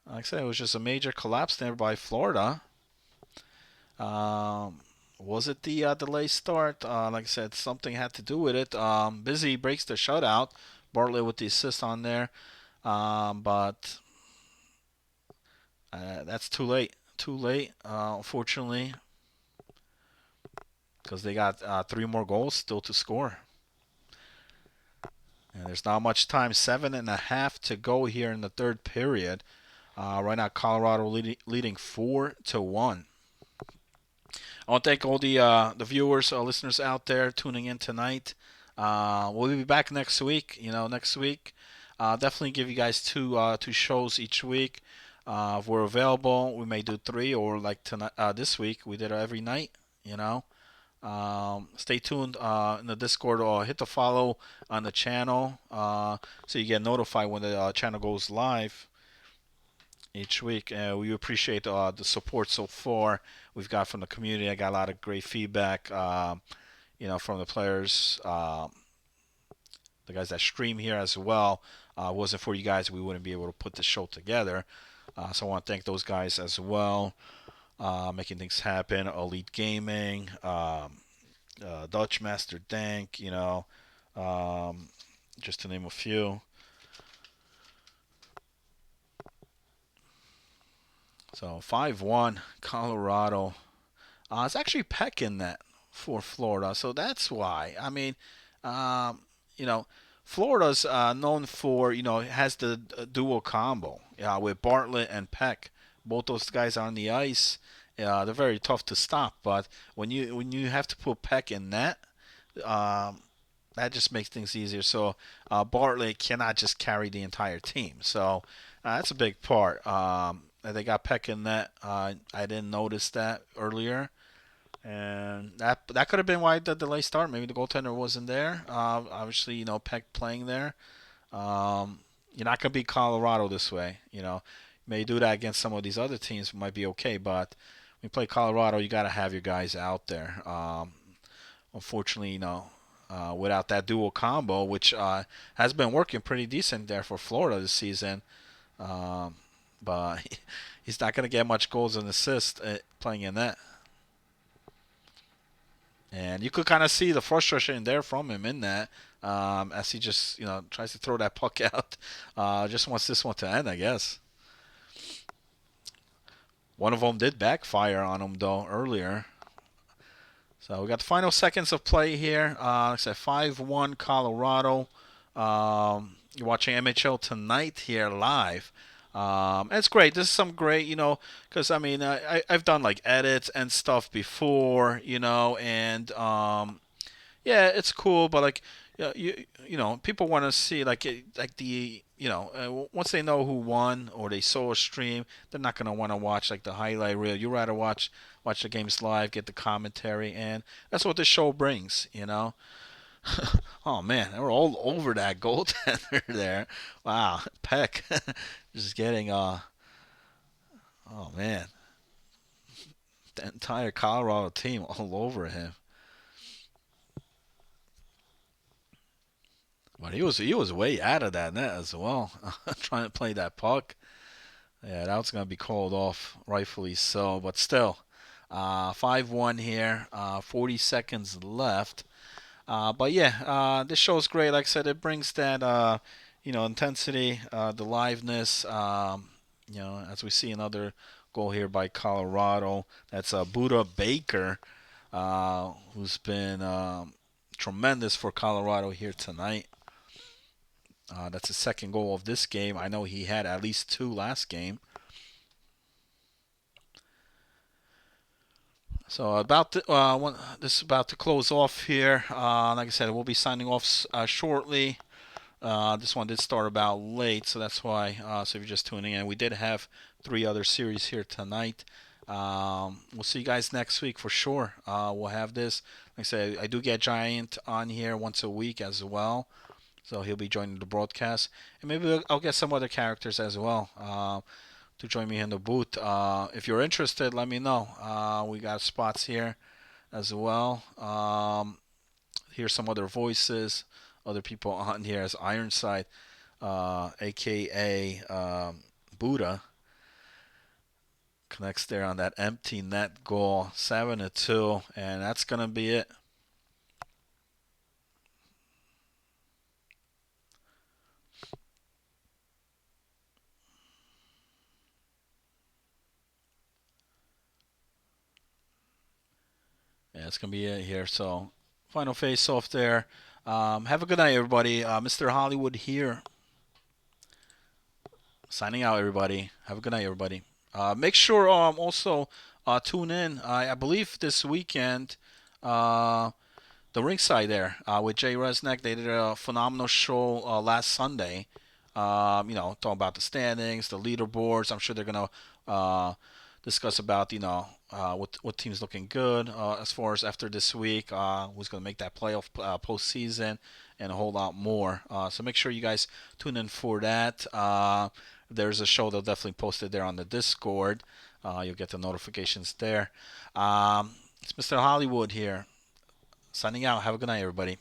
I said, it was just a major collapse there by Florida. Um, was it the delay start? Like I said, something had to do with it. Busy breaks the shutout. Bartlett with the assist on there, but that's too late. Too late, unfortunately, because they got three more goals still to score. And there's not much time. 7.5 to go here in the third period. Right now, Colorado leading 4-1. I want to thank all the viewers, listeners out there tuning in tonight. We'll be back next week. Next week, definitely give you guys two shows each week. If we're available, we may do three, or like tonight, this week we did it every night. You know. Stay tuned in the Discord, or hit the follow on the channel so you get notified when the channel goes live each week. We appreciate the support so far we've got from the community. I got a lot of great feedback, from the players, the guys that stream here as well. Wasn't for you guys, we wouldn't be able to put the show together. So I want to thank those guys as well, making things happen. Elite Gaming, Dutch Master Dank, just to name a few. So 5-1 Colorado. It's actually Peck in that for Florida, so that's why. I mean, um, you know, Florida's known for, has the dual combo with Bartlett and Peck. Both those guys on the ice. They're very tough to stop, but when you have to put Peck in net, um, that just makes things easier. So Bartlett cannot just carry the entire team. So that's a big part. They got Peck in net. I didn't notice that earlier, and that could have been why the delay start. Maybe the goaltender wasn't there. Obviously, Peck playing there. Um, You're not gonna beat Colorado this way. You may do that against some of these other teams, might be okay, but when you play Colorado, you gotta have your guys out there. Unfortunately, without that dual combo, which has been working pretty decent there for Florida this season, um, but he's not gonna get much goals and assists playing in that. And you could kind of see the frustration there from him in that, as he just tries to throw that puck out. Just wants this one to end, I guess. One of them did backfire on him though earlier. So we got the final seconds of play here. Like I said, 5-1 Colorado. You're watching MHL Tonight here live. It's great. This is some great, because I mean, I've done like edits and stuff before, and yeah, it's cool, but like, people want to see like the once they know who won or they saw a stream, they're not gonna want to watch like the highlight reel. You rather watch the games live, get the commentary, and that's what the show brings. Oh man, they were all over that goaltender there. Wow, Peck just getting oh man, the entire Colorado team all over him. But he was way out of that net as well, trying to play that puck. Yeah, that was gonna be called off, rightfully so. But still, 5-1 here. 40 seconds left. But yeah, this show's great. Like I said, it brings that intensity, the liveness. As we see another goal here by Colorado. That's Buda Baker, who's been tremendous for Colorado here tonight. That's his second goal of this game. I know he had at least two last game. So this is about to close off here. Like I said, we'll be signing off shortly. This one did start about late, so that's why. So if you're just tuning in, we did have three other series here tonight. We'll see you guys next week for sure. We'll have this. Like I said, I do get Giant on here once a week as well. So he'll be joining the broadcast, and maybe I'll get some other characters as well to join me in the booth. If you're interested, let me know. We got spots here as well. Hear some other voices, other people on here as Ironside, aka Buddha, connects there on that empty net goal, 7-2, and that's gonna be it. Yeah, it's gonna be it here. So, final face off there. Have a good night, everybody. Mr. Hollywood here, signing out. Everybody, have a good night, everybody. Make sure also tune in. I believe this weekend. The ringside there with Jay Resnick. They did a phenomenal show last Sunday. Talking about the standings, the leaderboards. I'm sure they're gonna discuss about what team's looking good as far as after this week, who's gonna make that playoff postseason, and a whole lot more. So make sure you guys tune in for that. There's a show they'll definitely post it there on the Discord. You'll get the notifications there. It's Mr. Hollywood here. Signing out. Have a good night, everybody.